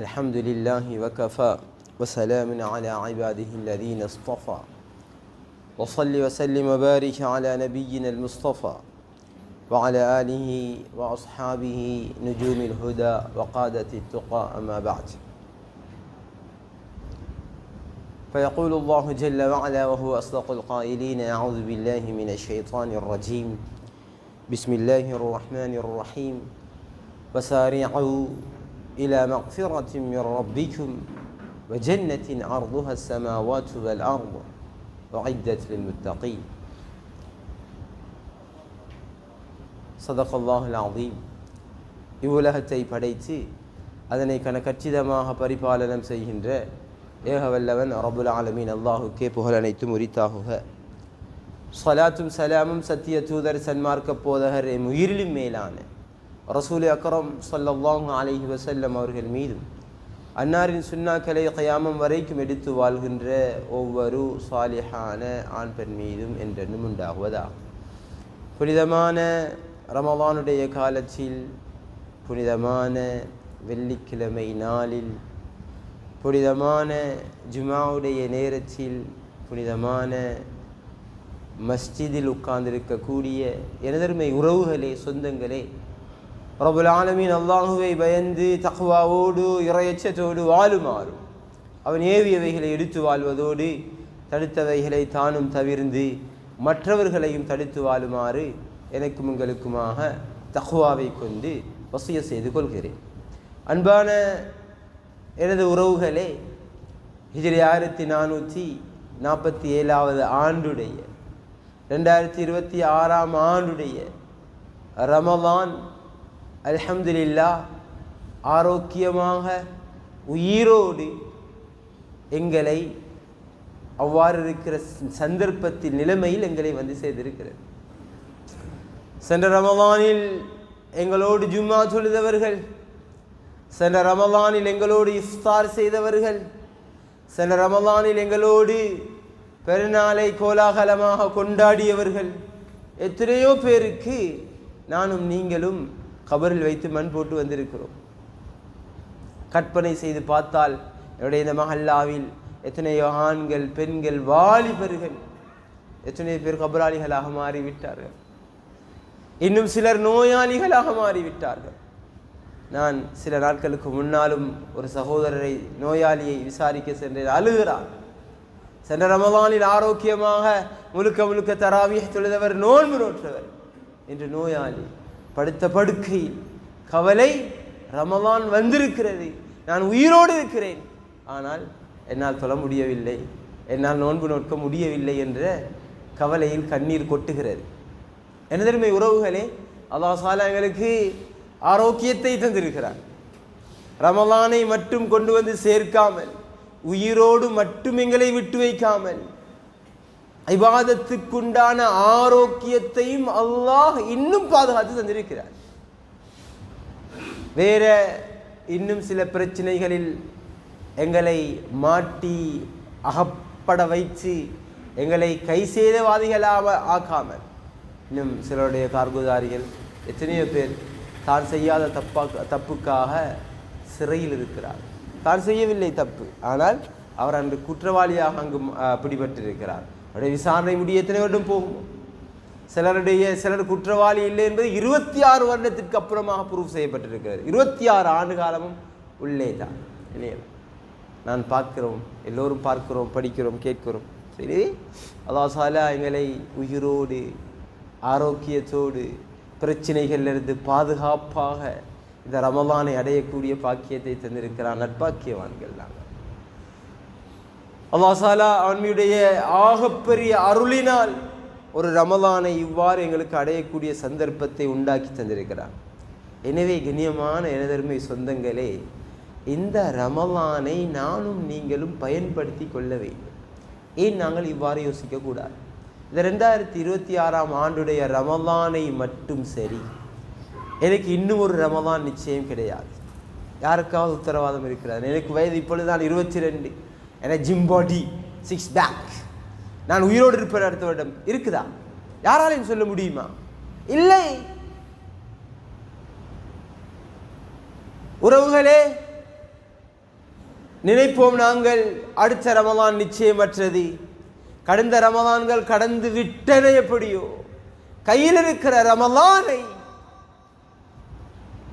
الحمد لله وكفى وسلام على عباده الذين اصطفى وصل وسلم وبارك على نبينا المصطفى وعلى آله وأصحابه نجوم الهدى وقادة التقى أما بعد فيقول الله جل وعلا وهو أصدق القائلين أعوذ بالله من الشيطان الرجيم بسم الله الرحمن الرحيم وسارعوا إلى مغفرة من ربكم وجنة عرضها السماوات والأرض وعدت للمتقين صدق الله العظيم. இவ்வுலகத்தை படைத்து அதனை கனகச்சிதமாக பரிபாலனம் செய்கின்ற ஏகவல்லவன் ரப்புல் ஆலமீன் அல்லாஹுக்கே புகழ் அனைத்தும் உரித்தாகுக. ஸலாத்தும் சலாமும் சத்திய தூதர் சன்மார்க்க போதகர் உயிரிலும் மேலான ரசூல் அக்ரம் ஸல்லல்லாஹு அலைஹி வஸல்லம் அவர்கள் மீதும் அன்னாரின் சுன்னாக்களை கியாமம் வரைக்கும் எடுத்து வாழ்கின்ற ஒவ்வொரு சாலிஹான ஆண் பெண் மீதும் என்றென்னும் உண்டாகுவதாகும். புனிதமான ரமலானுடைய காலத்தில் புனிதமான வெள்ளிக்கிழமை நாளில் புனிதமான ஜுமாவுடைய நேரத்தில் புனிதமான மஸ்ஜிதில் உட்கார்ந்திருக்கக்கூடிய எனதருமை உறவுகளே, சொந்தங்களே, ரப்புல் ஆலமீன் அல்லாஹுவை பயந்து தக்வாவோடு இறையச்சத்தோடு வாழுமாறும் அவன் ஏவியவைகளை எடுத்து வாழ்வதோடு தடுத்தவைகளை தானும் தவிர்ந்து மற்றவர்களையும் தடுத்து வாழுமாறு எனக்கும் உங்களுக்குமாக தக்வாவை கொண்டு வசிய செய்து கொள்கிறேன். அன்பான எனது உறவுகளே, ஹிஜ்ரி 1447 ஆண்டுடைய 2026 ஆண்டுடைய ரமலான் அல்ஹம்துலில்லாஹ் ஆரோக்கியமாக உயிரோடு எங்களை அவ்வாறு இருக்கிற சந்தர்ப்பத்தில் நிலைமையில் எங்களை வந்து சேர்ந்திருக்கிறது. சென்ற ரமலானில் எங்களோடு ஜும்மா தொழுதவர்கள், சென்ற ரமலானில் எங்களோடு இஃப்தார் செய்தவர்கள், சென்ற ரமலானில் எங்களோடு பெருநாளை கோலாகலமாக கொண்டாடியவர்கள், எத்தனையோ பேருக்கு நானும் நீங்களும் கபரில் வைத்து மண் போட்டு வந்திருக்கிறோம். கற்பனை செய்து பார்த்தால் என்னுடைய இந்த மஹல்லாவில் எத்தனையோ ஆண்கள், பெண்கள், வாலிபர்கள் எத்தனையோ பேர் கபராளிகளாக மாறிவிட்டார்கள். இன்னும் சிலர் நோயாளிகளாக மாறிவிட்டார்கள். நான் சில நாட்களுக்கு முன்னாலும் ஒரு சகோதரரை நோயாளியை விசாரிக்க சென்றேன். அழுகிறார். சென்ற ரமலானில் ஆரோக்கியமாக முழுக்க தராவிஹ் தொழுதவர், நோன்பு நோற்றவர், என்று நோயாளி படுத்த படுக்கையில் கவலை, ரமலான் வந்திருக்கிறது, நான் உயிரோடு இருக்கிறேன், ஆனால் என்னால் தொழ முடியவில்லை, என்னால் நோன்பு நோக்க முடியவில்லை என்ற கவலையில் கண்ணீர் கொட்டுகிறது. எனதருமை உறவுகளே, அல்லாஹ் தஆலா எங்களுக்கு ஆரோக்கியத்தை தந்திருக்கிறார். ரமலானை மட்டும் கொண்டு வந்து சேர்க்காமல், உயிரோடு மட்டும் எங்களை விட்டு வைக்காமல், இபாதத்துக்குண்டான ஆரோக்கியத்தையும் அல்லாஹ் இன்னும் பாதுகாத்து தந்திருக்கிறார். வேற இன்னும் சில பிரச்சனைகளில் எங்களை மாட்டி அகப்பட வைத்து எங்களை கை சேதவாதிகளாக ஆக்காமல், இன்னும் சிலருடைய கார்குதாரிகள் எத்தனையோ பேர் தான் செய்யாத தப்புக்காக சிறையில் இருக்கிறார். தான் செய்யவில்லை தப்பு, ஆனால் அவர் அன்று குற்றவாளியாக அங்கு பிடிபட்டிருக்கிறார். அவருடைய விசாரணை முடிய எத்தனை வருடம் போகும். சிலர் குற்றவாளி இல்லை என்பது 26 வருடத்திற்கு அப்புறமாக ப்ரூவ் செய்யப்பட்டிருக்கிறது. 26 ஆண்டு காலமும் உள்ளே தான் இல்லையா? நான் பார்க்கிறோம், எல்லோரும் பார்க்கிறோம், படிக்கிறோம், கேட்கிறோம். சரி, அல்லாஹ் தஆலா எங்களை உயிரோடு ஆரோக்கியத்தோடு பிரச்சனைகளிலிருந்து பாதுகாப்பாக இந்த ரமலானை அடையக்கூடிய பாக்கியத்தை தந்திருக்கிறான். நட்பாக்கியவான்கள் நாங்கள். அல்லாஹ் தஆலா அவனுடைய ஆகப்பெரிய அருளினால் ஒரு ரமலானை இவ்வாறு எங்களுக்கு அடையக்கூடிய சந்தர்ப்பத்தை உண்டாக்கி தந்திருக்கிறான். எனவே கண்ணியமான எனதருமை சொந்தங்களே, இந்த ரமலானை நானும் நீங்களும் பயன்படுத்தி கொள்ள வேண்டும். ஏன் நாங்கள் இவ்வாறு யோசிக்கக்கூடாது? இந்த 2026 ஆண்டுடைய ரமலானை மட்டும் சரி, எனக்கு இன்னும் ஒரு ரமலான் நிச்சயம் கிடையாது. யாருக்காவது உத்தரவாதம் இருக்கிறார்? எனக்கு வயது இப்பொழுதுதான் 22, என ஜிம் பாடி, 6 பேக், நான் உயிரோடு இருப்பேன் அடுத்த வருடம் இருக்குதா? யாராலையும் சொல்ல முடியுமா? இல்லை. உறவுகளே, நினைப்போம் நாங்கள் அடுத்த ரமலான் நிச்சயமற்றது, கடந்த ரமலான்கள் கடந்து விட்டன, எப்படியோ கையில் இருக்கிற ரமலானை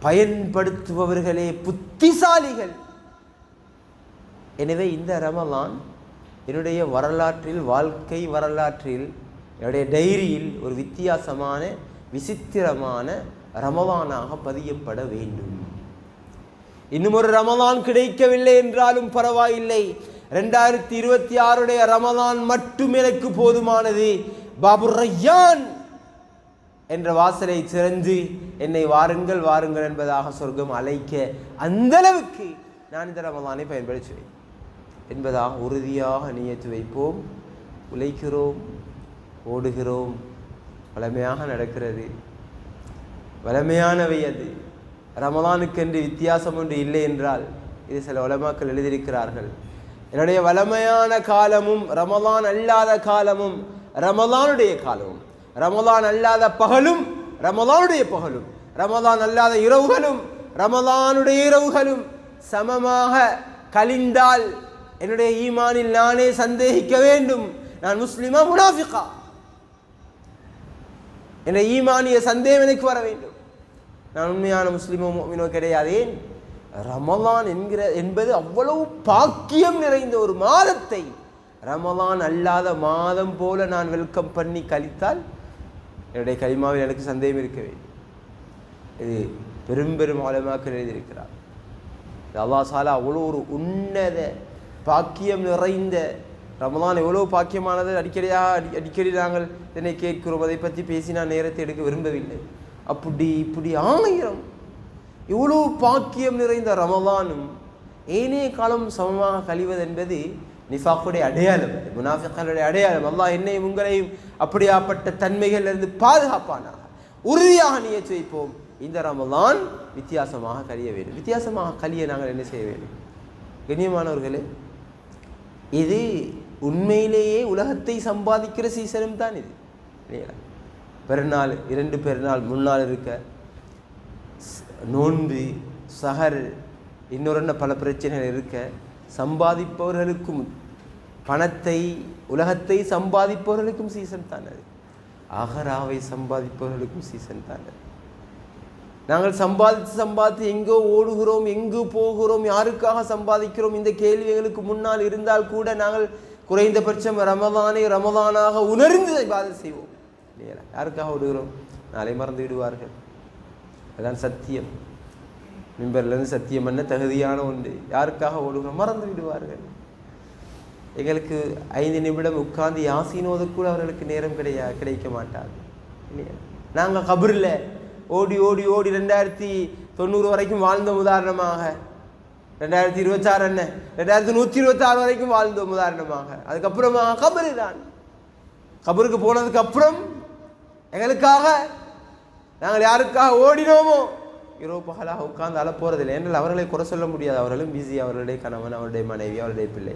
பயன்படுத்துபவர்களே புத்திசாலிகள். எனவே இந்த ரமலான் என்னுடைய வரலாற்றில், வாழ்க்கை வரலாற்றில், என்னுடைய டைரியில் ஒரு வித்தியாசமான விசித்திரமான ரமலானாக பதியப்பட வேண்டும். இன்னும் ஒரு ரமலான் கிடைக்கவில்லை என்றாலும் பரவாயில்லை, 2026 ரமலான் மட்டும் எனக்கு போதுமானது. பாபு ரய்யான் என்ற வாசலை திறந்து என்னை வாருங்கள் வாருங்கள் என்பதாக சொர்க்கம் அழைக்க அந்த அளவுக்கு நான் இந்த ரமலானை பயன்படுத்துவேன் என்பதாக உறுதியாக நியத்து வைப்போம். உழைக்கிறோம், ஓடுகிறோம், வளமையாக நடக்கிறது, வளமையானவை. அது ரமலானுக்கென்று வித்தியாசம் ஒன்று இல்லை என்றால் இது சில உலமாக்கள் எழுதியிருக்கிறார்கள். என்னுடைய வளமையான காலமும் ரமலான் அல்லாத காலமும் ரமலானுடைய காலமும், ரமலான் அல்லாத பகலும் ரமலானுடைய பகலும், ரமலான் அல்லாத இரவுகளும் ரமலானுடைய இரவுகளும் சமமாக கழிந்தால் என்னுடைய ஈமானில் நானே சந்தேகிக்க வேண்டும், நான் முஸ்லிமா முனாஃபிகா? என்னுடைய ஈமானிய சந்தேகம் எனக்கு வர வேண்டும். நான் உண்மையான முஸ்லிமோ முஃமினோ கிடையாது. ரமலான் என்பது அவ்வளவு பாக்கியம் நிறைந்த ஒரு மாதத்தை ரமலான் அல்லாத மாதம் போல நான் வெல்கம் பண்ணி கழித்தால் என்னுடைய கலிமாவில் எனக்கு சந்தேகம் இருக்க வேண்டும். இது பெரும் பெரும் ஆலமாக்கள் எழுதியிருக்கிறார். அல்லாஹ் தஆலா அவ்வளோ ஒரு உன்னத பாக்கியம் நிறைந்த ரமலான் எவ்வளோ பாக்கியமானது அடிக்கடி நாங்கள் இதனை கேட்கிறோம். அதை பற்றி பேசி நான் நேரத்தை எடுக்க விரும்பவில்லை. அப்படி இப்படி 1000 இவ்வளோ பாக்கியம் நிறைந்த ரமலானும் ஏனைய காலம் சமமாக கழிவது என்பது நிஃபாக்குடைய அடையாளம், முனாஃபிக்களுடைய அடையாளம். அல்லாஹ் என்னையும் உங்களையும் அப்படியாப்பட்ட தன்மைகளிலிருந்து பாதுகாப்பானாக. உறுதியாக நியத்து வைப்போம், இந்த ரமலான் வித்தியாசமாக கழிய வேண்டும். வித்தியாசமாக கழிய நாங்கள் என்ன செய்ய வேண்டும்? கண்ணியமானவர்களே, இது உண்மையிலேயே உலகத்தை சம்பாதிக்கிற சீசனும் தான் இது. பெருநாள், 2 பெருநாள் முன்னால் இருக்க, நோன்பு, சஹர், இன்னொரு பல பிரச்சனைகள் இருக்க, சம்பாதிப்பவர்களுக்கும் பணத்தை உலகத்தை சம்பாதிப்பவர்களுக்கும் சீசன் தான் அது. ஆகராவை சம்பாதிப்பவர்களுக்கும் சீசன் தான் அது. நாங்கள் சம்பாதித்து எங்கோ ஓடுகிறோம், எங்கு போகிறோம், யாருக்காக சம்பாதிக்கிறோம்? இந்த கேள்வி எங்களுக்கு முன்னால் இருந்தால் கூட நாங்கள் குறைந்தபட்சம் ரமலானை ரமலானாக உணர்ந்து இபாதத் செய்வோம். இல்லையா? யாருக்காக ஓடுகிறோம்? நாளை மறந்து விடுவார்கள். அதான் சத்தியம். மிம்பர்லேருந்து சத்தியம் என்ன தகுதியான ஒன்று. யாருக்காக ஓடுகிறோம்? மறந்து விடுவார்கள். எங்களுக்கு 5 நிமிடம் உட்கார்ந்து யாசீனோது கூட அவர்களுக்கு நேரம் கிடைக்க மாட்டாது. இல்லையா? நாங்கள் கபரில் ஓடி ஓடி ஓடி 2090 வரைக்கும் வாழ்ந்தோம். உதாரணமாக 2026 என்ன 2126 வரைக்கும் வாழ்ந்தோம் உதாரணமாக. அதுக்கப்புறமாக கபரு தான். கபருக்கு போனதுக்கு அப்புறம் எங்களுக்காக நாங்கள் யாருக்காக ஓடினோமோ இரவு பகலாக உட்கார்ந்து அழ போகிறதில்லை. ஏன்னால் அவர்களை குறை சொல்ல முடியாது. அவர்களும் பிஸி. அவர்களுடைய கணவன், அவருடைய மனைவி, அவருடைய பிள்ளை,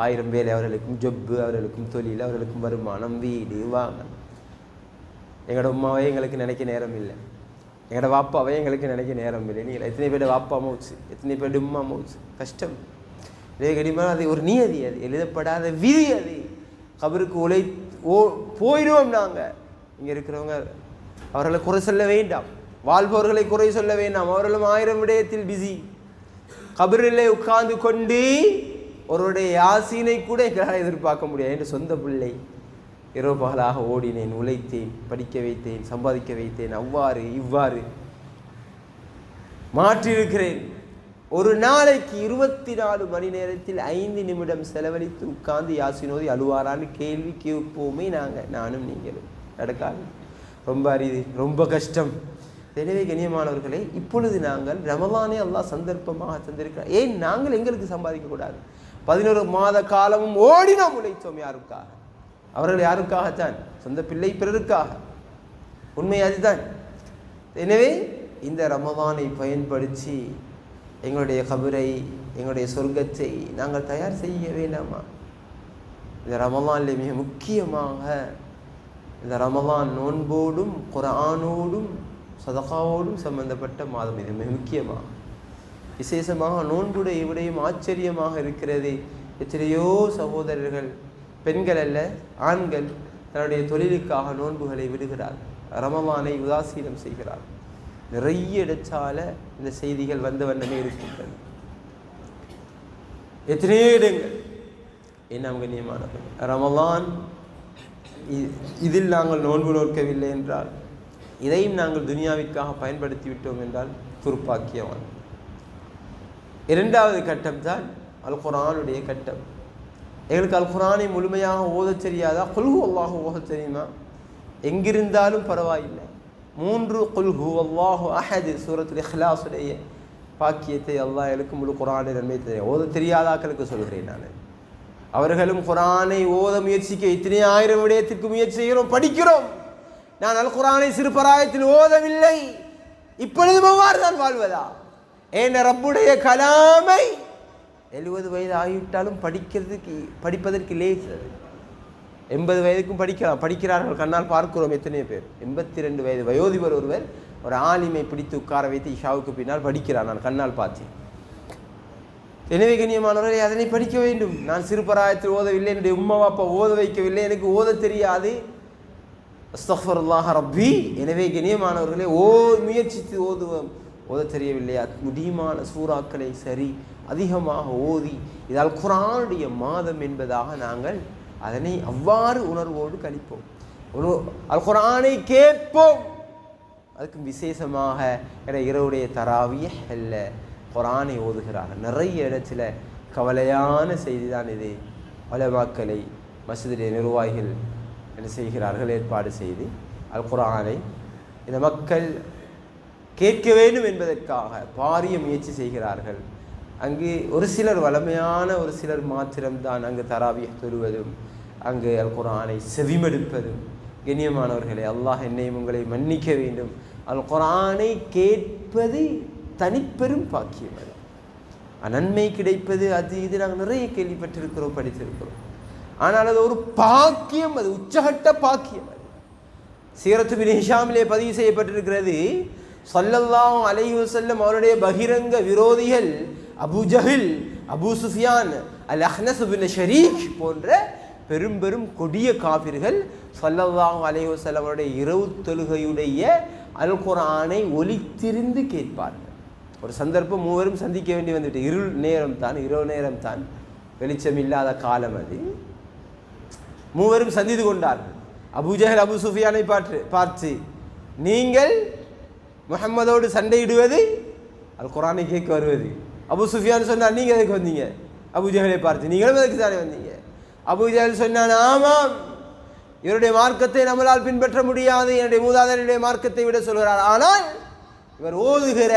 1000 வேலை, அவர்களுக்கும் ஜொப்பு, அவர்களுக்கும் தொழில், அவர்களுக்கும் வருமானம், வீடு, வாங்கணும். எங்களோட உமாவே எங்களுக்கு நினைக்க நேரம் இல்லை, எங்களோட வாப்பாவே எங்களுக்கு நினைக்க நேரம் இல்லை. நீங்கள் எத்தனை பேர் வாப்பா மௌச்சு, எத்தனை பேர் உம்மா மௌச்சு, கஷ்டம். இதே கடிமான அது ஒரு நியதி, அது எழுதப்படாத விதி. அது கபருக்கு போயிடுவோம் நாங்கள். இங்கே இருக்கிறவங்க அவர்களை குறை சொல்ல வேண்டாம், வாழ்பவர்களை குறை சொல்ல வேண்டாம். அவர்களும் 1000 விடயத்தில் பிஸி. கபரிலே உட்கார்ந்து கொண்டு ஒருவருடைய யாசீனை கூட எங்களால் எதிர்பார்க்க முடியாது. என்று சொந்த பிள்ளை இரவு பகலாக ஓடினேன், உழைத்தேன், படிக்க வைத்தேன், சம்பாதிக்க வைத்தேன், அவ்வாறு இவ்வாறு மாற்றியிருக்கிறேன். ஒரு நாளைக்கு 24 மணி நேரத்தில் 5 நிமிடம் செலவழித்து உட்கார்ந்து யாசினோதி அழுவாரான்னு கேள்வி கேட்போமே நானும் நீங்களும். நடக்காது, ரொம்ப அரிது, ரொம்ப கஷ்டம். எனவே கண்ணியமானவர்களே, இப்பொழுது நாங்கள் ரமலானே அல்லாஹ் சந்தர்ப்பமாக தந்திருக்கிறோம். ஏன் நாங்கள் எங்களுக்கு சம்பாதிக்கக்கூடாது? 11 மாத காலமும் ஓடினோம், உழைத்தோம். யாருக்காக? அவர்கள் யாருக்காகத்தான்? சொந்த பிள்ளை பிறருக்காக. உண்மை அதுதான். எனவே இந்த ரமலானை பயன்படுத்தி எங்களுடைய கபரை, எங்களுடைய சொர்க்கத்தை நாங்கள் தயார் செய்ய வேண்டாமா? இந்த ரமலானில் மிக முக்கியமாக இந்த ரமலான் நோன்போடும் குர்ஆனோடும் சதகாவோடும் சம்பந்தப்பட்ட மாதம். இது மிக முக்கியமாக விசேஷமாக நோன்புடைய விடையும் ஆச்சரியமாக இருக்கிறது. எத்தனையோ சகோதரர்கள், பெண்கள் அல்ல ஆண்கள், தன்னுடைய தொழிலுக்காக நோன்புகளை விடுகிறார், ரமலானை உதாசீனம் செய்கிறார். நிறைய இடச்சால இந்த செய்திகள் வந்த வண்ணமே இருக்கின்றன. எத்தனையோ இடங்கள் என்ன கண்ணியமானது, ரமலான் இதில் நாங்கள் நோன்பு நோக்கவில்லை என்றால், இதையும் நாங்கள் துனியாவிற்காக பயன்படுத்தி விட்டோம் என்றால் துருப்பாக்கியவான். இரண்டாவது கட்டம் தான் அல் குர்ஆனுடைய கட்டம். எங்களுக்கு அல் குர்ஆனை முழுமையாக ஓதத் தெரியாதா? குல் ஹுவல்லாஹு ஓதத் தெரியுமா? எங்கிருந்தாலும் பரவாயில்லை. 3 குல் ஹுவல்லாஹு அஹத் சூரத்துல் இக்லாஸுடைய பாக்கியத்தை அல்லாஹ் எனக்கு முழு குர்ஆனை நன்மை தெரியும். ஓத தெரியாதாக்களுக்கு சொல்கிறேன் நான். அவர்களும் குர்ஆனை ஓத முயற்சிக்க இத்தனை ஆயிரம் விடயத்திற்கு முயற்சி செய்கிறோம், படிக்கிறோம். நான் அல் குர்ஆனை சிறு பராயத்தில் ஓதவில்லை, இப்பொழுது அவ்வாறு தான் வாழ்வதா? ஏன் ரப்புடைய கலாமை 70 வயது ஆகிவிட்டாலும் படிப்பதற்கு லேசு. 80 வயதுக்கும் படிக்கிறார்கள், கண்ணால் பார்க்கிறோம். எத்தனை பேர் 82 வயது வயோதிபர் ஒருவர் ஒரு ஆலிமை பிடித்து உட்கார வைத்து இஷாவுக்கு பின்னால் படிக்கிறார், நான் கண்ணால் பார்த்தேன். எனவே கண்ணியமானவர்களே, அதனை படிக்க வேண்டும். நான் சிறுபராயத்தில் ஓதவில்லை, என்னுடைய உம்மா அப்பா ஓத வைக்கவில்லை, எனக்கு ஓத தெரியாது, அஸ்தக்ஃபிருல்லாஹ ரப்பி. எனவே கண்ணியமானவர்களே, முயற்சித்து ஓதுவோம். ஓத தெரியவில்லையா? முடியுமான சூறாக்களை சரி அதிகமாக ஓதி, இது அல் குர்ஆனுடைய மாதம் என்பதாக நாங்கள் அதனை அவ்வாறு உணர்வோடு கழிப்போம். அல் குர்ஆனை கேட்போம். அதுக்கு விசேஷமாக இரவுடைய தராவிய அல்ல, குர்ஆனை ஓதுகிறார்கள். நிறைய இடத்துல கவலையான செய்தி தான் இது. உலமாக்களை மஸ்ஜிதுடைய நிர்வாகிகள் என்ன செய்கிறார்கள்? ஏற்பாடு செய்து அல் குர்ஆனை இந்த மக்கள் கேட்க வேண்டும் என்பதற்காக பாரிய முயற்சி செய்கிறார்கள். அங்கு ஒரு சிலர், வளமையான ஒரு சிலர் மாத்திரம்தான் அங்கு தராவிய தொழுவதும் அங்கு அல் குர்ஆனை செவிமடுப்பதும். கண்ணியமானவர்களே, அல்லாஹ் என்னையும் உங்களை மன்னிக்க வேண்டும். அல் குர்ஆனை கேட்பது தனிப்பெரும் பாக்கியம். அது நன்மை கிடைப்பது, அது இது நாங்கள் நிறைய கேள்விப்பட்டிருக்கிறோம், படித்திருக்கிறோம். ஆனால் அது ஒரு பாக்கியம், அது உச்சகட்ட பாக்கியம். அது சீரத்து பின் ஹிஷாமிலே பதிவு செய்யப்பட்டிருக்கிறது. ஸல்லல்லாஹு அலைஹி வஸல்லம் அவருடைய பகிரங்க விரோதிகள் அபூ ஜஹில், அபூ சுஃபியான், அல் அஹ்னஸ் பின் ஷரீக் போன்ற பெரும் பெரும் கொடிய காபிர்கள் ஸல்லல்லாஹு அலைஹி வஸல்லம் அவருடைய இரவு தொழுகையுடைய அல் குர்ஆனை ஒலித்திருந்து கேட்பார்கள். ஒரு சந்தர்ப்பம் மூவரும் சந்திக்க வேண்டி வந்துட்டு, இருள் நேரம் தான், இரவு நேரம் தான், வெளிச்சம் இல்லாத காலம் அது. மூவரும் சந்தித்து கொண்டார்கள். அபூ ஜஹல் அபூ சுஃபியானை பார்த்து, நீங்கள் முஹம்மதோடு சண்டையிடுவது அல் குர்ஆனை கேட்க வருவது. அபூ சுஃபியான் சொன்னார், நீங்கள் எதுக்கு வந்தீங்க? அபூ ஜஹலை பார்த்து, நீங்களும் எதுக்கு தானே வந்தீங்க? அபூ ஜஹல் சொன்னான், ஆமாம், இவருடைய மார்க்கத்தை நம்மளால் பின்பற்ற முடியாது, என்னுடைய மூதாதையருடைய மார்க்கத்தை விட சொல்கிறார். ஆனால் இவர் ஓதுகிற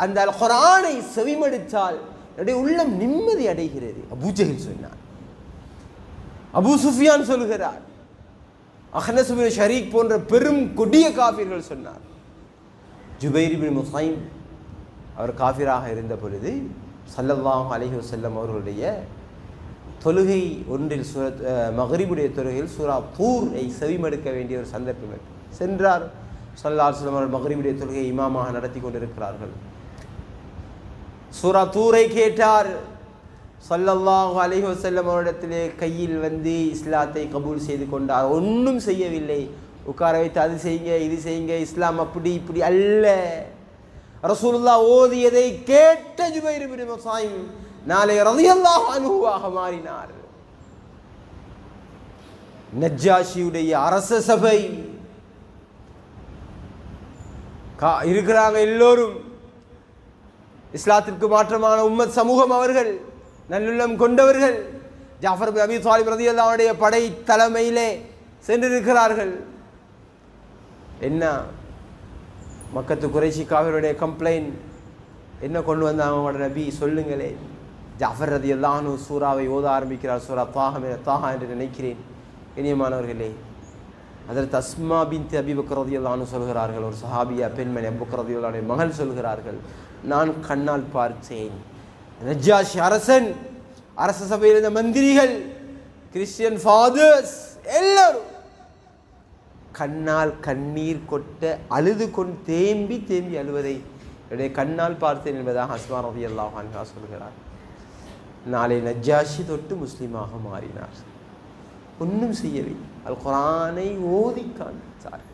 அந்த அல் குர்ஆனை செவிமடுத்தால் என்னுடைய உள்ளம் நிம்மதி அடைகிறது. அபூ ஜஹல் சொன்னார். அபூ சுஃபியான் சொல்கிறார். அஹ்னஸ் பின் ஷரீக் போன்ற பெரும் கொடிய காஃபிர்கள் சொன்னார். ஜுபைர் பின் முத்தைம் அவர் காஃபிராக இருந்த பொழுது ஸல்லல்லாஹு அலைஹி வஸல்லம் அவர்களுடைய தொழுகை ஒன்றில் மக்ரிபுடைய தொழுகையில் சூரா தூரை செவிமடுக்க வேண்டிய ஒரு சந்தர்ப்பம் சென்றார். ஸல்லல்லாஹு அலைஹி வஸல்லம் அவர்கள் மக்ரிபுடைய தொழுகையை இமாமாக நடத்தி கொண்டிருக்கிறார்கள். சூரா தூரை கேட்டார். ஸல்லல்லாஹு அலைஹி வஸல்லம் அவரிடத்திலே கையில் வந்து இஸ்லாத்தை கபூல் செய்து கொண்டார். ஒன்றும் செய்யவில்லை, உட்கார வைத்து அது செய்யுங்க இது செய்யுங்க, இஸ்லாம் அப்படி இப்படி அல்ல. ரசூலுல்லாஹ் ஓதியதை கேட்ட ஜுபைர் இப்னு முத்தைம் நாளை ரலியல்லாஹு அன்ஹுவாக மாறினார். நஜ்ஜாஷியுடைய அரச சபை இருக்கிறாங்க, எல்லோரும் இஸ்லாத்திற்கு மாற்றமான உம்மத் சமூகம், அவர்கள் நல்லுள்ளம் கொண்டவர்கள். ஜாஃபர் பின் அபி தாலிப் ரலியல்லாஹு அன்ஹுடைய படை தலைமையிலே சென்றிருக்கிறார்கள். என்ன மக்கத்து குறைஷி காஃபிருடைய கம்ப்ளைண்ட் என்ன கொண்டு வந்தாங்க? அவங்களோட நபி சொல்லுங்களே. ஜாஃபர் ரலியல்லாஹு அன்ஹு சூராவை ஓத ஆரம்பிக்கிறார். சூரா தாஹா என்று நினைக்கிறேன். இனியமானவர்களே, ஹஜ்ரத் அஸ்மா பின்த் அபீ பக்கர் ரலியல்லாஹு அன்ஹு சொல்கிறார்கள், ஒரு சஹாபியா பெண்மணி அபூ பக்கர் ரலியல்லாஹு அன்ஹுடைய மகள் சொல்கிறார்கள், நான் கண்ணால் பார்த்தேன், நஜ்ஜாஷி அரசன், அரச சபையில் இருந்த மந்திரிகள், கிறிஸ்டியன் ஃபாதர்ஸ் எல்லாரும் கண்ணால் கண்ணீர் கொட்ட அழுது கொண்டு தேம்பி தேம்பி அழுவதை என்னுடைய கண்ணால் பார்த்தேன் என்பதாக அஸ்மா ரலியல்லாஹு அன்ஹா சொல்கிறார். நாளை நஜ்ஜாஷி தொட்டு முஸ்லீமாக மாறினார். ஒன்றும் செய்யவில்லை, அல் குர்ஆனை ஓதி காண்பித்தார்.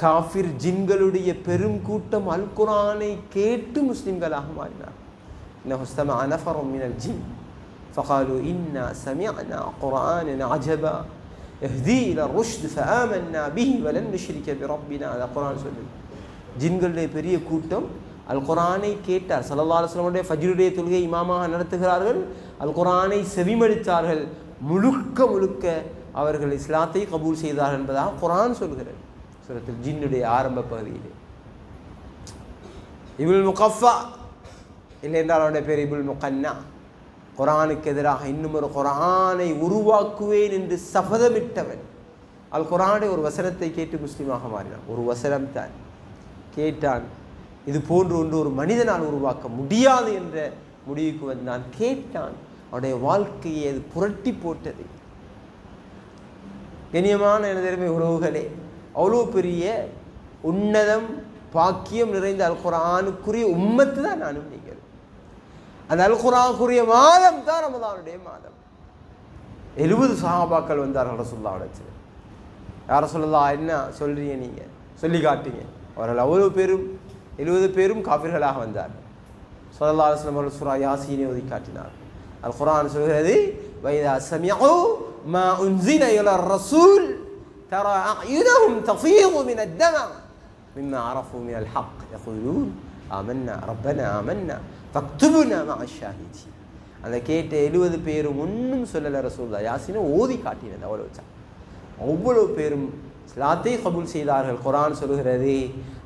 காஃபிர் ஜின்களுடைய பெரும் கூட்டம் அல் குர்ஆனை கேட்டு முஸ்லிம்களாக மாறினார். இன்னஹு இஸ்தமஅ நஃபருன் மினல் ஜின் ஃபகாலு இன்னா சமிஅனா குர்ஆனன் அஜபா யஹ்தி இலா ருஷ்த் ஃபஆமன்னா பிஹி வலன் நுஷ்ரிக பிரப்பினா. அந்த குர்ஆன் சொல்லுது, ஜின்களுடைய பெரிய கூட்டம் அல் குர்ஆனை கேட்டார். ஸல்லல்லாஹு அலைஹி வஸல்லம் ஃபஜ்ருடைய தொழுகை இமாமாக நடத்துகிறார்கள். அல் குர்ஆனை செவிமடுத்தார்கள். முழுக்க அவர்கள் இஸ்லாத்தை கபூல் செய்தார்கள் என்பதாக குர்ஆன் சொல்கிறது. சூரத்துல் ஜின்னுடைய ஆரம்ப பகுதியிலே இப்னுல் முகஃபா இல்லை என்றால் அவருடைய பேர் இப்னுல் முகன்னா, குர்ஆனுக்கு எதிராக இன்னும் ஒரு குர்ஆனை உருவாக்குவேன் என்று சபதமிட்டவன். அல் குர்ஆனுடைய ஒரு வசனத்தை கேட்டு முஸ்லீமாக மாறினான். ஒரு வசனம் தான் கேட்டான். இது போன்று ஒன்று ஒரு மனிதனால் உருவாக்க முடியாது என்ற முடிவுக்கு வந்தான். கேட்டான், அவனுடைய வாழ்க்கையை அது புரட்டி போட்டது. கண்ணியமான எனதருமை உறவுகளே, அவ்வளோ பெரிய உன்னதம் பாக்கியம் நிறைந்த அல் குர்ஆனுக்குரிய உம்மத்து தான் நானும் நீங்கள். அந்த அல் குர்ஆனுக்குரிய மாதம் தான் ரமதானுடைய மாதம். 70 சஹாபாக்கள் வந்தார்கள் ரசூலுல்லாஹ். யார் ரசூலுல்லாஹ், என்ன சொல்றீங்க நீங்க, சொல்லி காட்டுங்க. அவர்கள் அவ்வளோ பேரும் 70 பேரும் காஃபிர்களாக வந்தார்கள். ஸல்லல்லாஹு அலைஹி வஸல்லம் சூரா யாசீனை ஓதி காட்டினார். அல் குர்ஆன் சொல்கிறது, வைதா சமிஉ மா உன்ஸில இலா ரசூல் தரா அயுனஹும் தஃபீது மின الدمع مما عرفوا من الحق يقولون آمنا ربنا آمنا فاكتبنا مع الشاهدين. அந்த கேட்ட 70 பேரும் ஒன்றும் சொல்லலை. ரசூலுல்லாஹ் யாசீனை ஓதி காட்டினது அவ்வளோ வச்சா. அவ்வளோ பேரும் இஸ்லாத்தை கபூல் செய்தார்கள். குர்ஆன் சொல்கிறது,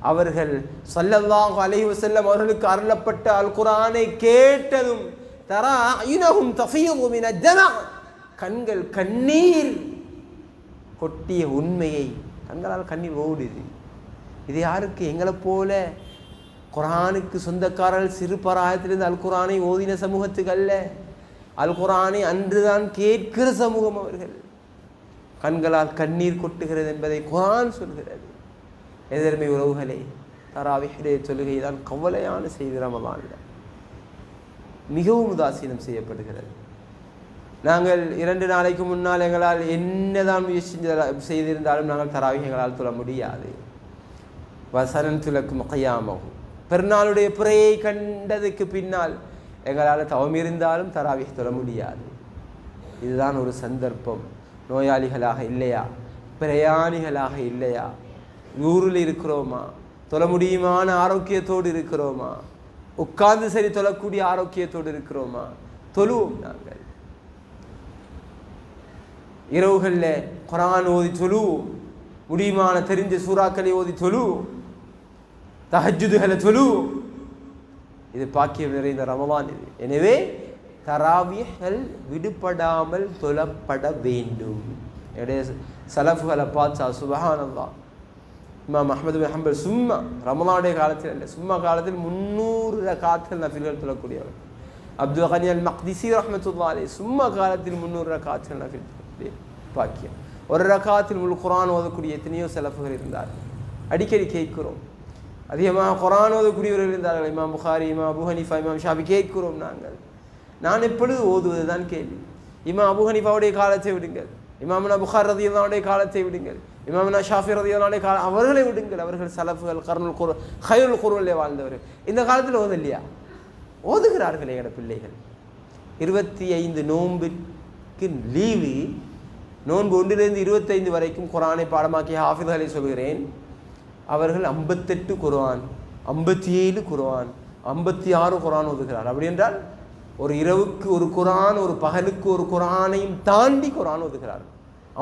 அவர்கள் ஸல்லல்லாஹு அலைஹி வஸல்லம் அவர்களுக்கு அருளப்பட்ட அல் குர்ஆனை கேட்டதும் தரா அயுனஹும் தஃபீது மின الدمع, கண்கள் கண்ணீர் கொட்டிய உண்மையை, கண்களால் கண்ணீர் ஓடுது. இது யாருக்கு? எங்களை போல குர்ஆனுக்கு சொந்தக்காரர்கள் சிறு பராயத்திலிருந்து அல் குர்ஆனை ஓதின சமூகத்துக்கு அல்ல. அல் குர்ஆனை அன்றுதான் கேட்கிற சமூகம் அவர்கள். கண்களால் கண்ணீர் கொட்டுகிறது என்பதை குர்ஆன் சொல்கிறது. எதிர்மை உறவுகளே, தராவிஹுடைய தொழுகை தான் கவலையான செய்தி. ரமலானில் மிகவும் உதாசீனம் செய்யப்படுகிறது. நாங்கள் 2 நாளைக்கு முன்னால் எங்களால் என்னதான் முயற்சி செய்திருந்தாலும் நாங்கள் தராவிஹ் எங்களால் தொழ முடியாது. வசனன் துலக்கும் கையாமகும், பெருநாளுடைய பிறையை கண்டதுக்கு பின்னால் எங்களால் தவம் இருந்தாலும் தராவிஹ் தொழ முடியாது. இதுதான் ஒரு சந்தர்ப்பம். நோயாளிகளாக இல்லையா, பிரயாணிகளாக இல்லையா, ஊரில் இருக்கிறோமா, தொழ முடியுமான ஆரோக்கியத்தோடு இருக்கிறோமா, உட்கார்ந்து சரி தொழக்கூடிய ஆரோக்கியத்தோடு இருக்கிறோமா, தொழுவோம். நாங்கள் இரவுகளில் குர்ஆன் ஓதி தொழுவோம். முடியுமான தெரிஞ்ச சூறாக்களை ஓதி தொழுவோம். தஹஜ்ஜுதுகளை தொழுவோம். இது பாக்கியம் நிறைந்த ரமலான் இது. எனவே தராவிஹ்கள் விடுபடாமல் தொழப்பட வேண்டும். என்னுடைய சலஃப்களை பார்த்தா சுப்ஹானல்லாஹ், இமாம் அஹ்மது பின் ஹம்பல் சும்மா ரமலானுடைய காலத்தில் இல்லை, சும்மா காலத்தில் 300 ரகாத்துகள் நஃபில்கள் தொழக்கூடியவர். அப்துல் கனி அல் மக்திசி ரஹ்மத்துல்லாஹி அலைஹி சும்மா காலத்தில் 300 ரகாத்துகள் நஃபில் பாக்கியம். ஒரு ரகாத்தில் முழு குர்ஆன் ஓதக்கூடிய எத்தனையோ சலஃப்கள் இருந்தார்கள். அடிக்கடி கேட்கிறோம். அதிகமாக குர்ஆன் ஓதக்கூடியவர்கள் இருந்தார்கள். இமாம் புகாரி, இமாம் அபூ ஹனீஃபா, இமாம் ஷாஃபி கேட்கிறோம் நாங்கள். நான் எப்பொழுது ஓதுவது தான் கேள்வி. இமாம் அபூ ஹனீஃபாவுடைய காலத்தை விடுங்கள், இமாம்னா புகார் ரலியல்லாஹு காலத்தை விடுங்கள், இமாம்னா ஷாஃபி ரலியல்லாஹு காலம் அவர்களை விடுங்கள். அவர்கள் சலஃப்கள் கர்னுல் குர் ஹைருல் குர்ஆனிலே வாழ்ந்தவர்கள். இந்த காலத்தில் ஓதலையா? ஓதுகிறார்கள் எங்களோட பிள்ளைகள். 25 நோன்புக்கு லீவு, நோன்பு 1லிருந்து 25 வரைக்கும் குர்ஆனை பாடமாக்கிய ஹாஃபித்களை சொல்கிறேன். அவர்கள் 58 குர்ஆன், 57 குர்ஆன், 56 குர்ஆன் ஓதுகிறார். அப்படி என்றால் ஒரு இரவுக்கு ஒரு குர்ஆன், ஒரு பகலுக்கு ஒரு குர்ஆனையும் தாண்டி குர்ஆன் ஓதுகிறார்.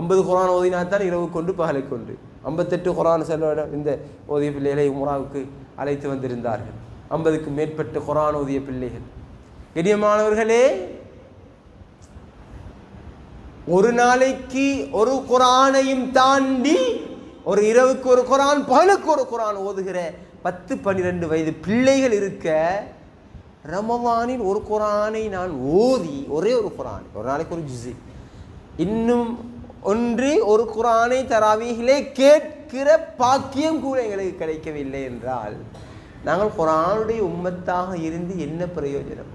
50 குர்ஆன் ஓதினால்தான் இரவு கொண்டு பகலை கொண்டு. 58 குர்ஆன் செல்வ இந்த ஓதிய பிள்ளைகளை உம்ராவுக்கு அழைத்து வந்திருந்தார்கள். 50க்கு மேற்பட்ட குர்ஆன் ஓதிய பிள்ளைகள். கண்ணியமானவர்களே, ஒரு நாளைக்கு ஒரு குர்ஆனையும் தாண்டி ஒரு இரவுக்கு ஒரு குர்ஆன், பகலுக்கு ஒரு குர்ஆன் ஓதுகிற 10-12 வயது பிள்ளைகள் இருக்க, ரமலானில் ஒரு குர்ஆனை நான் ஓதி, ஒரே ஒரு குர்ஆன், ஒரு நாளைக்கு ஒரு ஜுஸு, இன்னும் ஒன்று ஒரு குர்ஆனை தராவீஹிலே கேட்க கேட்கிற பாக்கியம் கூட எங்களுக்கு கிடைக்கவில்லை என்றால் நாங்கள் குர்ஆனுடைய உம்மத்தாக இருந்து என்ன பிரயோஜனம்?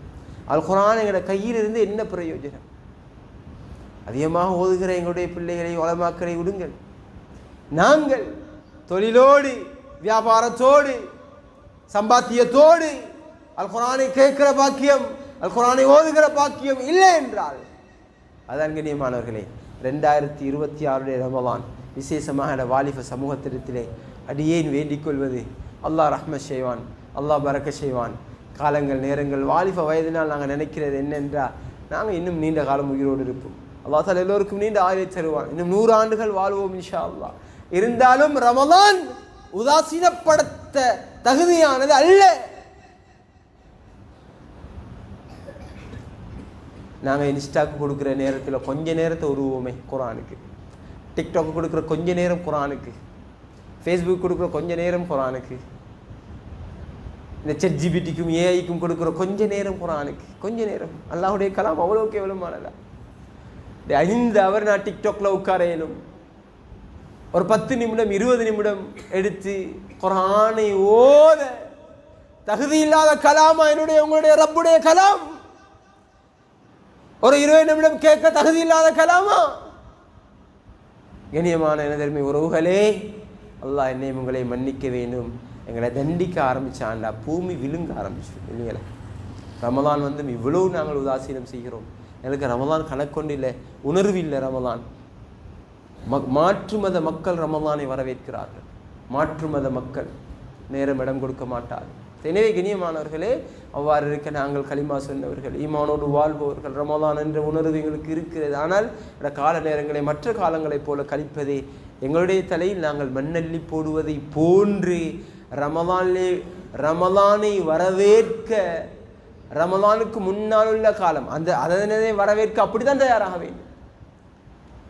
அல் குர்ஆன் எங்களோட கையில் இருந்து என்ன பிரயோஜனம்? அதிகமாக ஓதுகிற எங்களுடைய பிள்ளைகளை உலமாக்களை விடுங்கள். நாங்கள் தொழிலோடு வியாபாரத்தோடு சம்பாத்தியத்தோடு அல் குர்ஆனை கேட்கிற பாக்கியம், அல் குர்ஆனை ஓதுகிற பாக்கியம் இல்லை என்றால் அதான் கண்ணியமானவர்களே 2026 ரமலான் விசேஷமாக வாலிப சமூகத்திடத்திலே அடியேன் வேண்டிக் கொள்வது, அல்லாஹ் ரஹ்மத் செய்வான், அல்லாஹ் பரக்க செய்வான். காலங்கள் நேரங்கள் வாலிப வயதினால் நாங்கள் நினைக்கிறது என்னென்றால் நாங்கள் இன்னும் நீண்ட காலம் உயிரோடு இருப்போம். அல்லாஹ் தஆலா எல்லோருக்கும் நீண்ட ஆயுளை தருவான். இன்னும் 100 ஆண்டுகள் வாழ்வோம் இன்ஷா அல்லாஹ். இருந்தாலும் ரமலான் உதாசீனப்படுத்த தகுதியானது அல்ல. நாங்கள் இன்ஸ்டாக்கு கொடுக்குற நேரத்தில் கொஞ்ச நேரத்தை உருவோமே குர்ஆனுக்கு, டிக்டாக்கு கொடுக்குற கொஞ்ச நேரம் குர்ஆனுக்கு, ஃபேஸ்புக் கொடுக்குற கொஞ்ச நேரம் குர்ஆனுக்கு, இந்த ChatGPTக்கும் ஏஐக்கும் கொடுக்குற கொஞ்ச நேரம் குர்ஆனுக்கு, கொஞ்ச நேரம். அல்லாஹ்வுடைய கலாம் அவ்வளோக்கு எவ்வளோமானதா? 5 அவர் நான் டிக்டாக்ல உட்கார இயலும். ஒரு 10 நிமிடம் 20 நிமிடம் எடுத்து குர்ஆனை ஓத தகுதி இல்லாத கலாமா என்னுடைய உங்களுடைய ரப்புடைய கலாம்? ஒரு 20 நிமிடம் கேட்க தகுதி இல்லாத கலாமா? கண்ணியமான எனதருமை உறவுகளே, அல்லாஹ் என்னை உங்களை மன்னிக்க வேண்டும். எங்களை தண்டிக்க ஆரம்பிச்சாண்டா பூமி விழுங்க ஆரம்பிச்சிடும் இல்லைங்களா? ரமலான் வந்து இவ்வளவு நாங்கள் உதாசீனம் செய்கிறோம். எனக்கு ரமலான் கணக்கொண்டு இல்லை, உணர்வு இல்லை. ரமலான் மாற்று மத மக்கள் ரமலானை வரவேற்கிறார்கள். மாற்று மத மக்கள் நேரம் இடம் கொடுக்க மாட்டார்கள். எனவே கண்ணியமானவர்களே, அவ்வாறு இருக்க நாங்கள் கலிமா சொன்னவர்கள், ஈமானோடு வாழ்பவர்கள், ரமலான் என்ற உணர்வு எங்களுக்கு இருக்கிறது. ஆனால் இந்த கால நேரங்களை மற்ற காலங்களைப் போல கழிப்பதே எங்களுடைய தலையில் நாங்கள் மண்ணள்ளி போடுவதை போன்று ரமலானை வரவேற்க, ரமலானுக்கு முன்னால் உள்ள காலம் அதனை வரவேற்க அப்படித்தான் தயாராக வேண்டும்.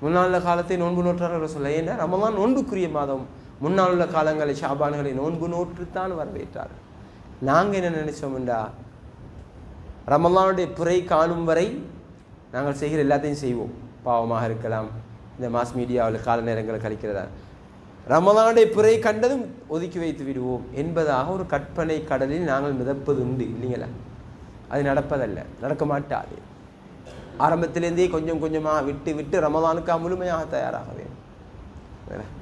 முன்னால் உள்ள காலத்தை நோன்பு நோற்றார்கள் சொல்ல, ஏன்னா ரமலான் நோன்புக்குரிய மாதம். முன்னால் உள்ள காலங்களை ஷாபான்களை நோன்பு நோற்றுத்தான் வரவேற்றார்கள். நாங்கள் என்ன நினைச்சோம்டா, ரமலானுடைய பிறை காணும் வரை நாங்கள் செய்கிற எல்லாத்தையும் செய்வோம். பாவமாக இருக்கலாம், இந்த மாஸ் மீடியாவில் கால நேரங்களை கழிக்கிறதா, ரமலானுடைய பிறை கண்டதும் ஒதுக்கி வைத்து விடுவோம் என்பதாக ஒரு கற்பனை கடலில் நாங்கள் மிதப்பது உண்டு இல்லைங்களா? அது நடப்பதல்ல, நடக்க மாட்டாது. ஆரம்பத்திலேருந்தே கொஞ்சம் கொஞ்சமாக விட்டு விட்டு ரமலானுக்காக முழுமையாக தயாராக வேண்டும்.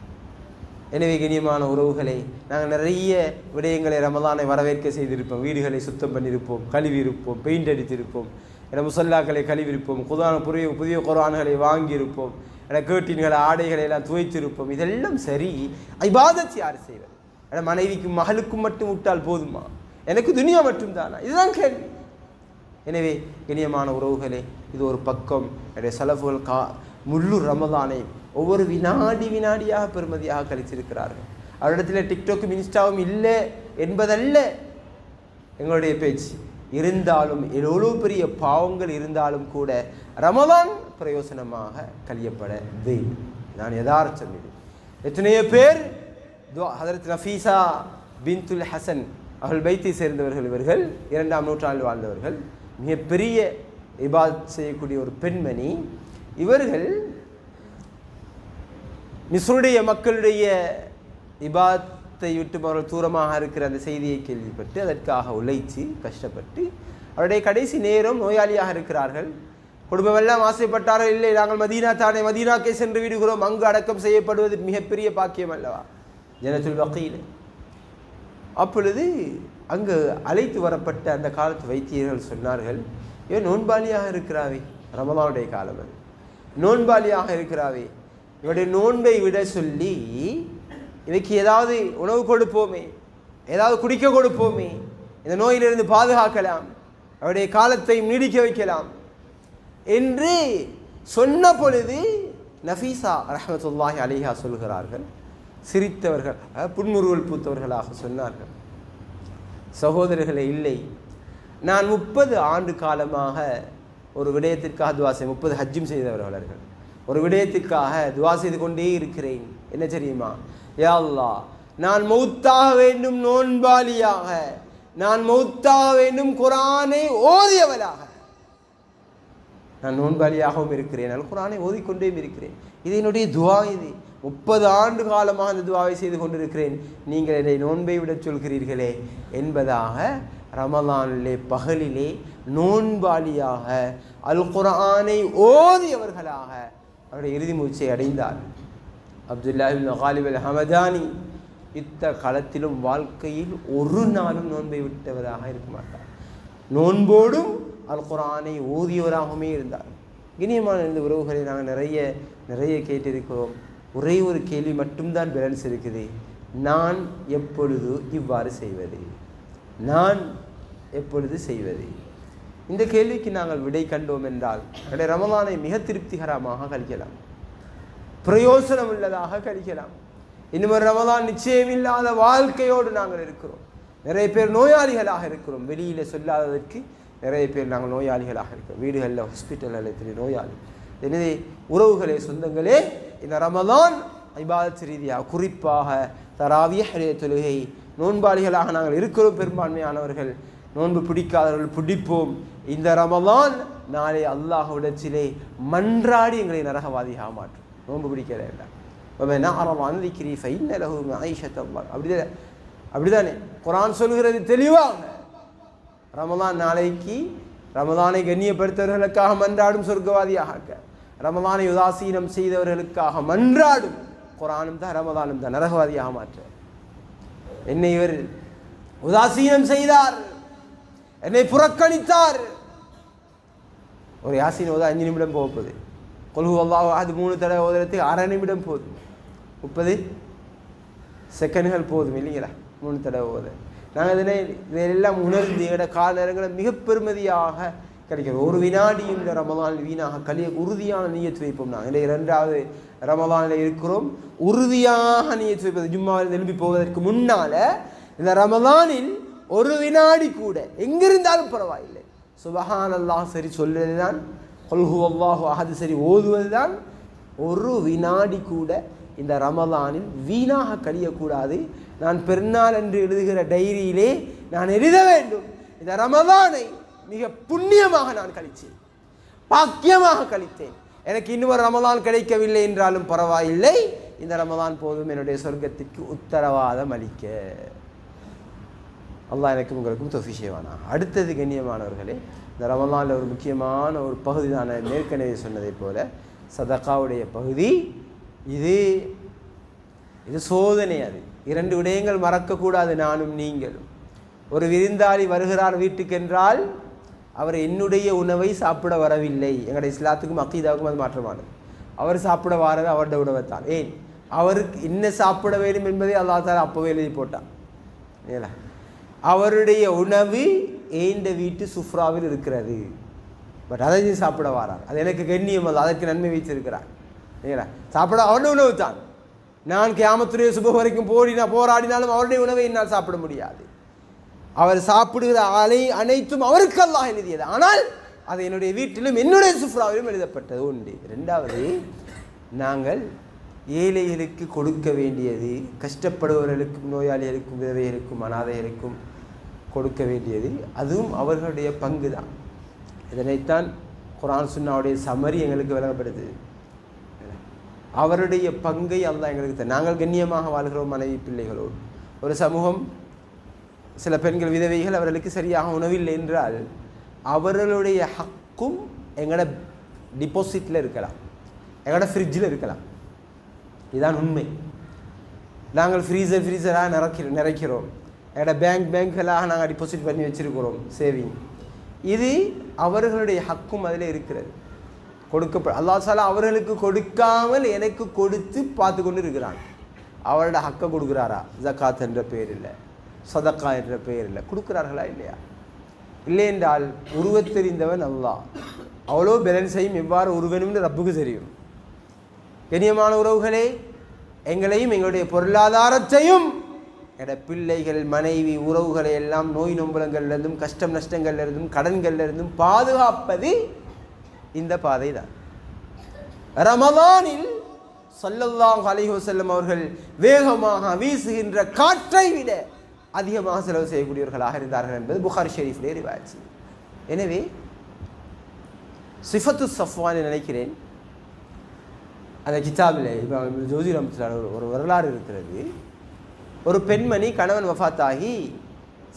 எனவே கண்ணியமான உறவுகளை, நாங்கள் நிறைய விடயங்களை ரமலானை வரவேற்க செய்திருப்போம். வீடுகளை சுத்தம் பண்ணியிருப்போம், கழுவி இருப்போம், பெயிண்ட் அடித்திருப்போம், முசல்லாக்களை கழுவிருப்போம், புதிய குர்ஆன்களை வாங்கியிருப்போம், கேட்டின்களை ஆடைகளை எல்லாம் துவைத்திருப்போம். இதெல்லாம் சரி. இபாதத் யார் செய்வது? மனைவிக்கும் மகளுக்கும் மட்டும் விட்டால் போதுமா? எனக்கு துனியா மட்டும் தானா? இதுதான் கேள்வி. எனவே கண்ணியமான உறவுகளே, இது ஒரு பக்கம். சலஃபுகள் முழு ரமலானை ஒவ்வொரு வினாடியாக பெருமதியாக கழிச்சிருக்கிறார்கள். அவரிடத்தில் டிக்டாக்கும் இன்ஸ்டாவும் இல்லை என்பதல்ல எங்களுடைய பேச்சு. இருந்தாலும் எவ்வளோ பெரிய பாவங்கள் இருந்தாலும் கூட ரமலான் பிரயோசனமாக கழியப்பட வேண்டும். நான் யதார்த்தம் இது. எத்தனையோ பேர் ஹதரத் நஃபீசா பின்துல் ஹசன் அவர்கள் பைத்தை சேர்ந்தவர்கள். இவர்கள் 2ஆம் நூற்றாண்டில் வாழ்ந்தவர்கள். மிகப்பெரிய இபாதத் செய்யக்கூடிய ஒரு பெண்மணி. இவர்கள் மிஸ்ருடைய மக்களுடைய இபாதத்தை விட்டு அவர்கள் தூரமாக இருக்கிற அந்த செய்தியை கேள்விப்பட்டு அதற்காக உழைச்சி கஷ்டப்பட்டு அவருடைய கடைசி நேரம் நோயாளியாக இருக்கிறார்கள். குடும்பமெல்லாம் ஆசைப்பட்டார்கள், இல்லை நாங்கள் மதீனா தானே, மதீனாக்கே சென்று விடுகிறோம், அங்கு அடக்கம் செய்யப்படுவது மிகப்பெரிய பாக்கியம் அல்லவா, ஜன்னத்துல் பக்கீல். அப்பொழுது அங்கு அழைத்து வரப்பட்ட அந்த காலத்து வைத்தியர்கள் சொன்னார்கள், இவன் நோன்பாளியாக இருக்கிறாவே, ரமலானுடைய காலம் அது, நோன்பாளியாக இருக்கிறாவே, இவருடைய நோன்பை விட சொல்லி இவைக்கு ஏதாவது உணவு கொடுப்போமே, ஏதாவது குடிக்க கொடுப்போமே, இந்த நோயிலிருந்து பாதுகாக்கலாம், அவருடைய காலத்தை நீடிக்க வைக்கலாம் என்று சொன்ன பொழுது நஃபீசா ரஹ்மத்துல்லாஹி அலைஹா சொல்கிறார்கள், சிரித்தவர்கள், புன்முறுவல் பூத்தவர்களாக சொன்னார்கள், சகோதரர்களே, இல்லை, நான் 30 ஆண்டு காலமாக ஒரு விடயத்திற்காக துவா செய்ய, 30 ஹஜ்ஜும் செய்தவர்கள், ஒரு விடயத்திற்காக துவா செய்து கொண்டே இருக்கிறேன். என்ன தெரியுமா? யா அல்லாஹ், நான் மௌத்தாக வேண்டும் நோன்பாளியாக, நான் மௌத்தாக வேண்டும் குர்ஆனை ஓதியவளாக. நான் நோன்பாளியாகவும் இருக்கிறேன், அல் குர்ஆனை ஓதிக்கொண்டே இருக்கிறேன். இது என்னுடைய துவா. இது 30 ஆண்டு காலமாக அந்த துவாவை செய்து கொண்டிருக்கிறேன், நீங்கள் என்னை நோன்பை விட சொல்கிறீர்களே என்பதாக ரமலானிலே பகலிலே நோன்பாளியாக அல் குர்ஆனை ஓதியவர்களாக அவருடைய இறுதி மூச்சை அடைந்தார். அப்துல்லா இப்னு காலிப் அல் ஹமதானி இத்த காலத்திலும் வாழ்க்கையில் ஒரு நாளும் நோன்பை விட்டவராக இருக்க மாட்டார். நோன்போடும் அல் குர்ஆனை ஓதியவராகவே இருந்தார். இனியமான இந்த உறவுகளை நாங்கள் நிறைய கேட்டிருக்கிறோம். ஒரே ஒரு கேள்வி மட்டும்தான் பேலன்ஸ் இருக்குது. நான் எப்பொழுது இவ்வாறு செய்வது? நான் எப்பொழுது செய்வது? இந்த கேள்விக்கு நாங்கள் விடை கண்டோம் என்றால் ரமலானை மிக திருப்திகரமாக கழிக்கலாம், பிரயோசனம் உள்ளதாக கழிக்கலாம். இன்னும் ஒரு ரமலான் நிச்சயமில்லாத வாழ்க்கையோடு நாங்கள் இருக்கிறோம். நிறைய பேர் நோயாளிகளாக இருக்கிறோம். வெளியில் சொல்லாததற்கு நிறைய பேர் நாங்கள் நோயாளிகளாக இருக்கிறோம். வீடுகளில், ஹாஸ்பிட்டலில் நோயாளி. எனவே உறவுகளே, சொந்தங்களே, இந்த ரமலான் இபாதத் ரீதியாக குறிப்பாக தராவிய தொழுகை நோன்பாளிகளாக நாங்கள் இருக்கிறோம். பெரும்பான்மையானவர்கள் நோன்பு பிடிக்காதவர்கள் பிடிப்போம். இந்த ரமலான் நாளை அல்லாஹ்விடத்திலே மன்றாடி எங்களை நரகவாதியாக மாற்றும். நோன்பு பிடிக்க வேண்டாம். அப்படிதானே குர்ஆன் சொல்கிறது தெளிவாக. ரமலான் நாளைக்கு ரமலானை கண்ணியப்படுத்தவர்களுக்காக மன்றாடும் சொர்க்கவாதியாக, ரமலானை உதாசீனம் செய்தவர்களுக்காக மன்றாடும் குர்ஆனும் தான் ரமலானும் தான் நரகவாதியாக மாற்ற. என்னை இவர் உதாசீனம் செய்தார், என்னை புறக்கணித்தார். ஒரு யாசீன் ஓத 5 நிமிடம் போகுது. குல் ஹுவல்லாஹு அஹத் 3 தடவை ஓதுறதுக்கு 1/2 நிமிடம் போதும், 30 செகண்டுகள் போதும் இல்லைங்களா? 3 தடவை ஓத நாங்கள் இதெல்லாம் உணர்ந்து எங்களோட கால நேரங்களை மிக பெருமதியாக கிடைக்கிறது. ஒரு வினாடியும் இந்த ரமலானில் வீணாக கழிய உறுதியான நியத்து வைப்போம். நாங்கள் 2வது ரமலானில் இருக்கிறோம். உறுதியாக நியத்து வைப்பது ஜும்மாவில் எழுப்பி போவதற்கு முன்னால் இந்த ரமலானில் ஒரு வினாடி கூட எங்கிருந்தாலும் பரவாயில்லை, சுபஹானல்லாஹ் சரி சொல்வது தான், குல் ஹுவல்லாஹு அஹத் சரி ஓதுவது தான். ஒரு வினாடி கூட இந்த ரமலானில் வீணாக கழியக்கூடாது. நான் பெருநாள் என்று எழுதுகிற டைரியிலே நான் எழுத வேண்டும், இந்த ரமலானை மிக புண்ணியமாக நான் கழித்தேன், பாக்கியமாக கழித்தேன். எனக்கு இன்னொரு ரமலான் கிடைக்கவில்லை என்றாலும் பரவாயில்லை, இந்த ரமலான் போதும் என்னுடைய சொர்க்கத்திற்கு உத்தரவாதம் அளிக்க. அல்லாஹ் எனக்கும் உங்களுக்கும் தௌஃபீக் செய்வானா. அடுத்தது கண்ணியமானவர்களே, இந்த ரமலானில் ஒரு முக்கியமான ஒரு பகுதி தான் ஏற்கனவே சொன்னதை போல சதகாவுடைய பகுதி. இது சோதனை. அது 2 விடயங்கள் மறக்கக்கூடாது. நானும் நீங்களும், ஒரு விருந்தாளி வருகிறார் வீட்டுக்கு என்றால் அவர் என்னுடைய உணவை சாப்பிட வரவில்லை. எங்களுடைய இஸ்லாத்துக்கும் அக்கீதாவுக்கும் அது மாற்றமானது. அவர் சாப்பிட வாரது அவருடைய உணவை தான். ஏன் அவருக்கு என்ன சாப்பிட வேண்டும் என்பதை அல்லாஹ் தஆலா அப்போவே எழுதி போட்டான். ஏலா அவருடைய உணவு ஏண்ட வீட்டு சுஃப்ராவில் இருக்கிறது, பட் அதை சாப்பிட வாரார். அது எனக்கு கண்ணியம் அல்ல, அதற்கு நன்மை வைத்திருக்கிறார். ஏலா சாப்பிட அவருடைய உணவு தான். நான் கியாமத்துடைய சுபஹ் வரைக்கும் போராடினாலும் அவருடைய உணவை என்னால் சாப்பிட முடியாது. அவர் சாப்பிடுகிற அனைத்தும் அவருக்கு அல்லாஹ் எழுதியது. ஆனால் அது என்னுடைய வீட்டிலும் என்னுடைய சுஃப்ராவிலும் எழுதப்பட்டது உண்டு. 2வது, நாங்கள் ஏழைகளுக்கு கொடுக்க வேண்டியது, கஷ்டப்படுபவர்களுக்கும், நோயாளிகளுக்கும், விதவைகளுக்கும், அனாதைகளுக்கும் கொடுக்க வேண்டியது, அதுவும் அவர்களுடைய பங்கு தான். இதனைத்தான் குர்ஆன் சுன்னாவுடைய சமரி எங்களுக்கு வழங்கப்படுது. அவருடைய பங்கை அல்லாஹ் எங்களுக்கு நாங்கள் கண்ணியமாக வாழ்கிறோம் மனைவி பிள்ளைகளோடு. ஒரு சமூகம், சில பெண்கள் விதவைகள், அவர்களுக்கு சரியாக உணவில்லை என்றால் அவர்களுடைய ஹக்கும் எங்களோட டிபாசிட்டில் இருக்கலாம், எங்களோட ஃப்ரிட்ஜில் இருக்கலாம். இதுதான் உண்மை. நாங்கள் ஃப்ரீசராக நிறைக்கிறோம், எங்களோட பேங்க்கெல்லாம் நாங்கள் டிபாசிட் பண்ணி வச்சுருக்கிறோம், சேவிங். இது அவர்களுடைய ஹக்கும் அதில் இருக்கிறது. அல்லாஹ் தஆலா அவர்களுக்கு கொடுக்காமல் எனக்கு கொடுத்து பார்த்து கொண்டு இருக்கிறான். அவரோட ஹக்கை கொடுக்குறாரா? ஜகாத் என்ற பெயர் இல்லை, சதக்கா என்ற பெயர் இல்லை, கொடுக்குறார்களா இல்லையா? இல்லை என்றால் உருவத்தெரிந்தவன் அல்லாஹ். அவ்வளோ பேலன்ஸையும் எவ்வாறு உருவனும்னு ரப்புக்கு தெரியும். கண்ணியமான உறவுகளே, எங்களையும் எங்களுடைய பொருளாதாரத்தையும் எங்களோட பிள்ளைகள், மனைவி, உறவுகளை எல்லாம் நோய் நொம்பலங்கள்லேருந்தும், கஷ்டம் நஷ்டங்கள்லேருந்தும், கடன்கள்லேருந்தும் பாதுகாப்பது இந்த பாதை தான். ரமலானில் ஸல்லல்லாஹு அலைஹி வஸல்லம் அவர்கள் வேகமாக வீசுகின்ற காற்றை விட அதிகமாக செலவு செய்யக்கூடியவர்களாக இருந்தார்கள் என்பது புகாரி ஷெரீஃபிலே ரிவாயத். எனவே சிஃபத்து சஃப்வான்னு நினைக்கிறேன். அந்த கிதாபில் இப்போ ஜோதிடம் ஒரு வரலாறு இருக்கிறது. ஒரு பெண்மணி கணவன் வஃபாத்தாகி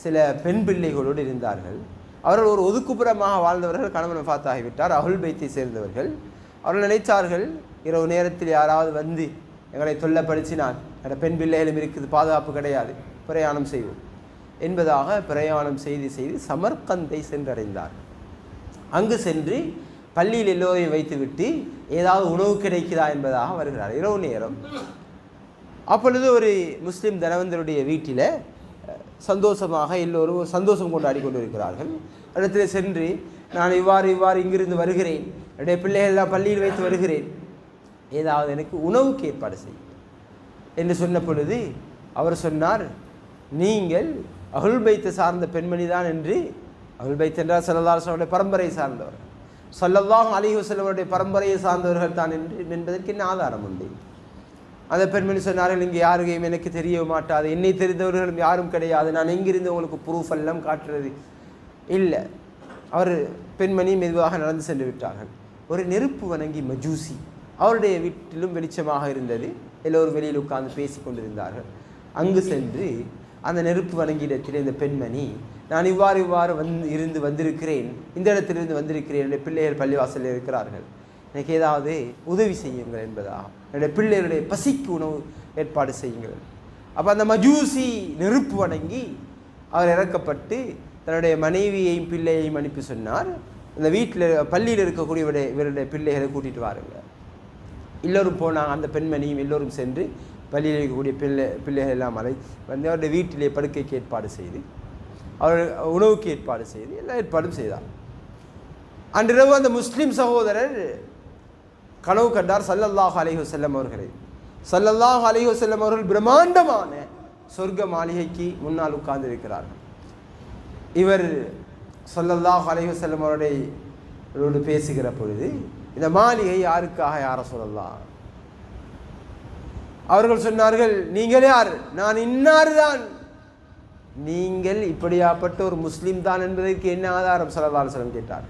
சில பெண் பிள்ளைகளோடு இருந்தார்கள். அவர்கள் ஒரு ஒதுக்குப்புறமாக வாழ்ந்தவர்கள். கணவன் வஃபாத்தாகிவிட்டார். அஹ்லுல் பைத்தை சேர்ந்தவர்கள். அவர்கள் நினைத்தார்கள், இரவு நேரத்தில் யாராவது வந்து எங்களை தொல்லப்படுத்தினால் எங்கள் பெண் பிள்ளைகளும் இருக்குது, பாதுகாப்பு கிடையாது, பிரயாணம் செய்வோம் என்பதாக பிரயாணம் செய்து சமர்கந்தை சென்றடைந்தார். அங்கு சென்று பள்ளியில் எல்லோரையும் வைத்துவிட்டு ஏதாவது உணவு கிடைக்குதா என்பதாக வருகிறார். இரவு நேரம். அப்பொழுது ஒரு முஸ்லீம் தனவந்தருடைய வீட்டில் சந்தோஷமாக எல்லோரும் சந்தோஷம் கொண்டாடி கொண்டிருக்கிறார்கள். இடத்துல சென்று, நான் இவ்வாறு இங்கிருந்து வருகிறேன், என்னுடைய பிள்ளைகள் எல்லாம் பள்ளியில் வைத்து வருகிறேன், ஏதாவது எனக்கு உணவுக்கு ஏற்பாடு செய்யும் என்று சொன்ன பொழுது அவர் சொன்னார், நீங்கள் அஹ்லுல் பைத்தை சார்ந்த பெண்மணி தான் என்று. அஹ்லுல் பைத் என்றால் ஸல்லல்லாஹு அலைஹி வஸல்லம் பரம்பரையை சார்ந்தவர், ஸல்லல்லாஹு அலைஹி வஸல்லம் பரம்பரையை சார்ந்தவர்கள் தான் என்பதற்கு என்ன ஆதாரம் உண்டு? அந்த பெண்மணி சொன்னார்கள், இங்கே யாருக்கையும் எனக்கு தெரிய மாட்டாது, என்னை தெரிந்தவர்களும் யாரும் கிடையாது, நான் எங்கிருந்து உங்களுக்கு ப்ரூஃப் எல்லாம் காட்டுறது இல்லை. அவர் பெண்மணி மெதுவாக நடந்து சென்று விட்டார்கள். ஒரு நெருப்பு வணங்கி மஜூசி அவருடைய வீட்டிலும் வெளிச்சமாக இருந்தது. எல்லோரும் வெளியில் உட்கார்ந்து பேசி கொண்டிருந்தார்கள். அங்கு சென்று அந்த நெருப்பு வணங்கிடத்தில் இந்த பெண்மணி, நான் இவ்வாறு வந்திருக்கிறேன், இந்த இடத்திலிருந்து வந்திருக்கிறேன், என்னுடைய பிள்ளைகள் பள்ளிவாசலில் இருக்கிறார்கள், எனக்கு ஏதாவது உதவி செய்யுங்கள் என்பதாக, என்னுடைய பிள்ளைகளுடைய பசிக்கு உணவு ஏற்பாடு செய்யுங்கள். அப்போ அந்த மஜூசி நெருப்பு வணங்கி அவர் இறக்கப்பட்டு தன்னுடைய மனைவியையும் பிள்ளையையும் அனுப்பி சொன்னார், இந்த வீட்டில் பள்ளியில் இருக்கக்கூடிய இவருடைய பிள்ளைகளை கூட்டிகிட்டு வாருங்க. எல்லோரும் போனாங்க. அந்த பெண்மணியும் எல்லோரும் சென்று பள்ளியில் இருக்கக்கூடிய பிள்ளைகள் எல்லாம் வந்து அவருடைய வீட்டிலே படுக்கைக்கு ஏற்பாடு செய்து, அவர் உணவுக்கு ஏற்பாடு செய்து எல்லா ஏற்பாடும் செய்தார். அன்றிரவு அந்த முஸ்லீம் சகோதரர் கனவு கண்டார் ஸல்லல்லாஹு அலைஹி வஸல்லம் அவர்களை. ஸல்லல்லாஹு அலைஹி வஸல்லம் அவர்கள் பிரம்மாண்டமான சொர்க்க மாளிகைக்கு முன்னால் உட்கார்ந்து இருக்கிறார்கள். இவர் ஸல்லல்லாஹு அலைஹி வஸல்லம் அவரோடு பேசுகிற பொழுது, இந்த மாளிகை யாருக்காக யார சொல்லலாம்? அவர்கள் சொன்னார்கள், நீங்கள் யார்? நான் இன்னார் தான். நீங்கள் இப்படியாப்பட்ட ஒரு முஸ்லீம் தான் என்பதற்கு என்ன ஆதாரம்? ஸல்லல்லாஹு அலைஹி வஸல்லம் கேட்டார்.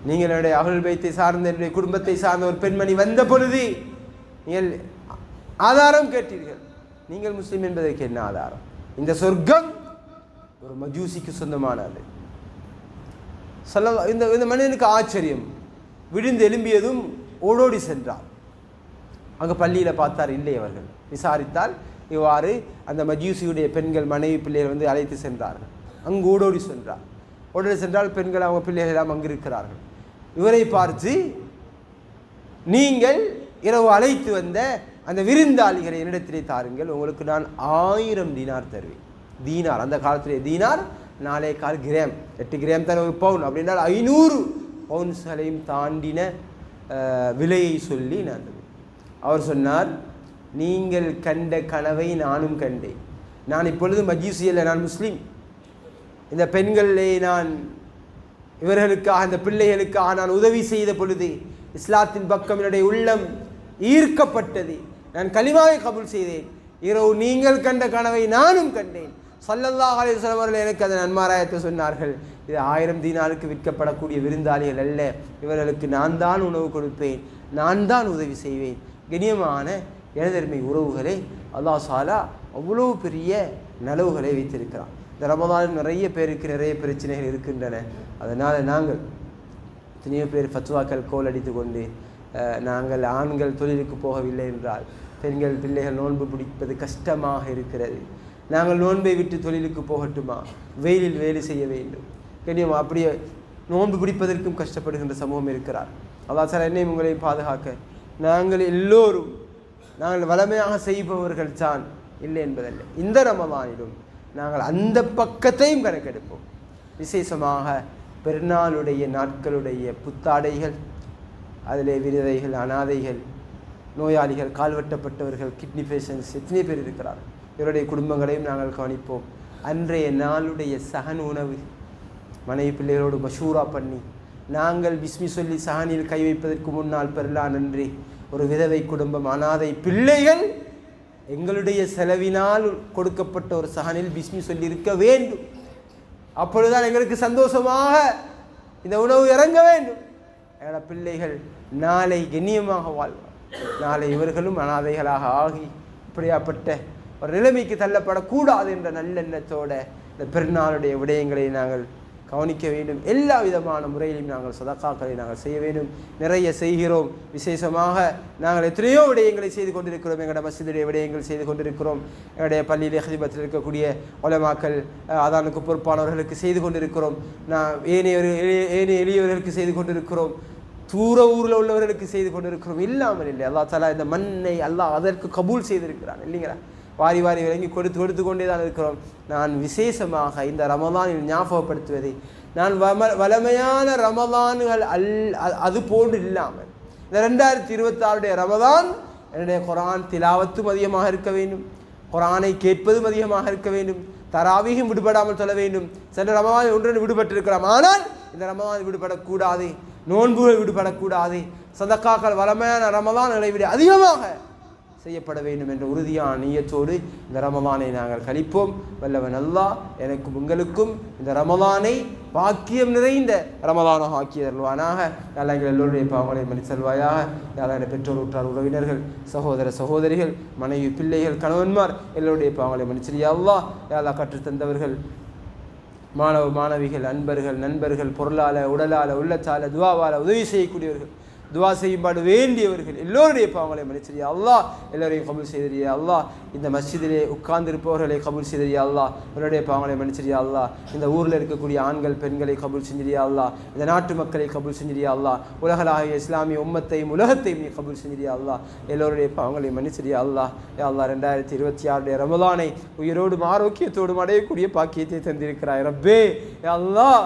நீங்கள் என்னுடைய அஹ்லுல் பைத்தை சார்ந்த என்னுடைய குடும்பத்தை சார்ந்த ஒரு பெண்மணி வந்த பொழுது நீங்கள் ஆதாரம் கேட்டீர்கள், நீங்கள் முஸ்லீம் என்பதற்கு என்ன ஆதாரம்? இந்த சொர்க்கம் ஒரு மஜூசிக்கு சொந்தமானது. இந்த மனிதனுக்கு ஆச்சரியம். விழுந்து எழும்பியதும் ஓடோடி சென்றார். அங்கே பள்ளியில் பார்த்தார், இல்லை அவர்கள். விசாரித்தால் இவ்வாறு அந்த மஜூசியுடைய பெண்கள் மனைவி பிள்ளைகள் வந்து அழைத்து சென்றார்கள். அங்கு ஓடோடி சென்றார். ஓடோடி சென்றால் பெண்கள் அவங்க பிள்ளைகள் எல்லாம் அங்கு இருக்கிறார்கள். இவரை பார்த்து, நீங்கள் இரவு அழைத்து வந்த அந்த விருந்தாளிகளை என்னிடத்திலே தாருங்கள், உங்களுக்கு நான் 1000 தீனார் தருவேன். தீனார், அந்த காலத்திலே தீனார் 4.25 கிராம், 8 கிராம் தான் ஒரு பவுன். அப்படின்னால் 500 பவுன்ஸ்களையும் தாண்டின விலையை சொல்லி நான். அவர் சொன்னார், நீங்கள் கண்ட கனவை நானும் கண்டேன். நான் இப்பொழுது மஜூசி அல்ல, நான் முஸ்லீம். இந்த பெண்களை நான் இவர்களுக்காக, இந்த பிள்ளைகளுக்காக நான் உதவி செய்த பொழுது இஸ்லாத்தின் பக்கம் என்னுடைய உள்ளம் ஈர்க்கப்பட்டது. நான் கலிமாவை கபூல் செய்தேன். இரவு நீங்கள் கண்ட கனவை நானும் கண்டேன். ஸல்லல்லாஹு அலைஹி வஸல்லம் அவர்கள் எனக்கு அந்த நன்மாராயத்தை சொன்னார்கள். இது 1000 தீனாருக்கு விற்கப்படக்கூடிய விருந்தாளிகள் அல்ல, இவர்களுக்கு நான் தான் உணவு கொடுப்பேன், நான் தான் உதவி செய்வேன். கண்ணியமான எனதருமை உறவுகளே, அல்லாஹ் தஆலா அவ்வளோ பெரிய நலவுகளை வைத்திருக்கிறான். இந்த ரமதானில் நிறைய பேருக்கு நிறைய பிரச்சனைகள் இருக்கின்றன. அதனால் நாங்கள் எத்தனையோ பேர் ஃபத்வாக்கள் கோல் அடித்து கொண்டு, நாங்கள் ஆண்கள் தொழிலுக்கு போகவில்லை என்றால் பெண்கள் பிள்ளைகள் நோன்பு பிடிப்பது கஷ்டமாக இருக்கிறது, நாங்கள் நோன்பை விட்டு தொழிலுக்கு போகட்டுமா, வெயிலில் வேலை செய்ய வேண்டும். கண்ணியம் அப்படியே நோன்பு பிடிப்பதற்கும் கஷ்டப்படுகின்ற சமூகம் இருக்கிறார். அல்லாஹ் தஆலா என்னையும் உங்களையும் பாதுகாக்க. நாங்கள் எல்லோரும் நாங்கள் வளமையாக செய்பவர்கள் தான் இல்லை என்பதல்ல. இந்த ரமதானிலும் நாங்கள் அந்த பக்கத்தையும் கணக்கெடுப்போம். விசேஷமாக பெருநாளுடைய நாட்களுடைய புத்தாடைகள், அதிலே விதவைகள், அனாதைகள், நோயாளிகள், கால்வட்டப்பட்டவர்கள், கிட்னி பேஷண்ட்ஸ் எத்தனை பேர் இருக்கிறார்கள். இவருடைய குடும்பங்களையும் நாங்கள் கவனிப்போம். அன்றைய நாளுடைய சகன் உணவு மனைவி பிள்ளைகளோடு மஷூரா பண்ணி, நாங்கள் பிஸ்மி சொல்லி சகனில் கை வைப்பதற்கு முன்னால் பெறலாம் நன்றி. ஒரு விதவை குடும்பம், அனாதை பிள்ளைகள் எங்களுடைய செலவினால் கொடுக்கப்பட்ட ஒரு சகனில் பிஸ்மி சொல்லி இருக்க வேண்டும். அப்பொழுதுதான் எங்களுக்கு சந்தோஷமாக இந்த உணவு இறங்க வேண்டும். எங்களோட பிள்ளைகள் நாளை கண்ணியமாக வாழ்வார். நாளை இவர்களும் அனாதைகளாக ஆகி இப்படியாப்பட்ட ஒரு நிலைமைக்கு தள்ளப்படக்கூடாது என்ற நல்லெண்ணத்தோட இந்த பெருநாளுடைய விடயங்களை நாங்கள் கவனிக்க வேண்டும். எல்லா விதமான முறையிலும் நாங்கள் சதக்காக்களை நாங்கள் செய்ய வேண்டும். நிறைய செய்கிறோம். விசேஷமாக நாங்கள் எத்தனையோ விடயங்களை செய்து கொண்டிருக்கிறோம். எங்களுடைய மஸ்ஜிதுடைய விடயங்கள் செய்து கொண்டிருக்கிறோம். எங்களுடைய பள்ளியிலே ஹிதமத்தில் இருக்கக்கூடிய உலமாக்கள் அதானுக்கு பொறுப்பானவர்களுக்கு செய்து கொண்டிருக்கிறோம். ஏனைய எளியவர்களுக்கு செய்து கொண்டிருக்கிறோம். தூர ஊரில் உள்ளவர்களுக்கு செய்து கொண்டிருக்கிறோம். இல்லாமல் இல்லை. அல்லாஹ் தஆலா இந்த மண்ணை அல்லாஹ் அதற்கு கபூல் செய்திருக்கிறான் இல்லைங்களா? வாரி வாரி விளங்கி கொடுத்து கொண்டே தான் இருக்கிறோம். நான் விசேஷமாக இந்த ரமலானில் ஞாபகப்படுத்துவதை, நான் வளமையான ரமலான்கள் அது போன்று இல்லாமல் இந்த 2026 ரமலான் என்னுடைய குர்ஆன் திலாவத்தும் அதிகமாக இருக்க வேண்டும், குர்ஆனை கேட்பதும் அதிகமாக இருக்க வேண்டும், தராவீஹும் விடுபடாமல் சொல்ல வேண்டும். சென்ற ரமலான் ஒன்று விடுபட்டிருக்கலாம், ஆனால் இந்த ரமலான் விடுபடக்கூடாது, நோன்புகள் விடுபடக்கூடாது, சதக்காக்கள் வளமையான ரமலான்களை விட அதிகமாக செய்யப்பட வேண்டும் என்ற உறுதியான நியத்தோடு இந்த ரமலானை நாங்கள் கழிப்போம். வல்லவன் அல்லாஹ் எனக்கும் உங்களுக்கும் இந்த ரமலானை பாக்கியம் நிறைந்த ரமலானாக ஆக்கியருள்வானாக. யாழ் எங்கள் எல்லோருடைய பாவங்களை மன்னித்தருள்வாயாக. யாழ் என பெற்றோர் உற்றார் உறவினர்கள் சகோதர சகோதரிகள் மனைவி பிள்ளைகள் கணவன்மார் எல்லோருடைய பாவங்களை மன்னிச்சிரியா அல்லாஹ். யாழ் கற்றுத்தந்தவர்கள் மாணவ மாணவிகள் அன்பர்கள் நண்பர்கள் பொருளால உடலால உள்ளத்தால துவாவால உதவி செய்யக்கூடியவர்கள் துவா செய்யும்பாடு வேண்டியவர்கள் எல்லோருடைய பாவங்களை மன்னிச்சிரியா அல்லாஹ். எல்லோரையும் கபூல் செய்திரியா அல்லாஹ். இந்த மஸ்ஜிதிலே உட்கார்ந்திருப்பவர்களை கபூல் செய்திரியா அல்லாஹ். அவருடைய பாவங்களை மன்னிச்சிரியா அல்லாஹ். இந்த ஊரில் இருக்கக்கூடிய ஆண்கள் பெண்களை கபூல் செஞ்சிரியா அல்லாஹ். இந்த நாட்டு மக்களை கபூல் செஞ்சிரியா அல்லாஹ். உலகளாகிய இஸ்லாமிய உம்மத்தையும் உலகத்தையும் நீ கபூல் செஞ்சிரியா அல்லாஹ். எல்லோருடைய பாவங்களை மன்னிச்சிரியா அல்லாஹ். யா அல்லாஹ் 2026 ரமலானை உயிரோடும் ஆரோக்கியத்தோடும் அடையக்கூடிய பாக்கியத்தை தந்திருக்கிறாய் ரப்பே. யா அல்லாஹ்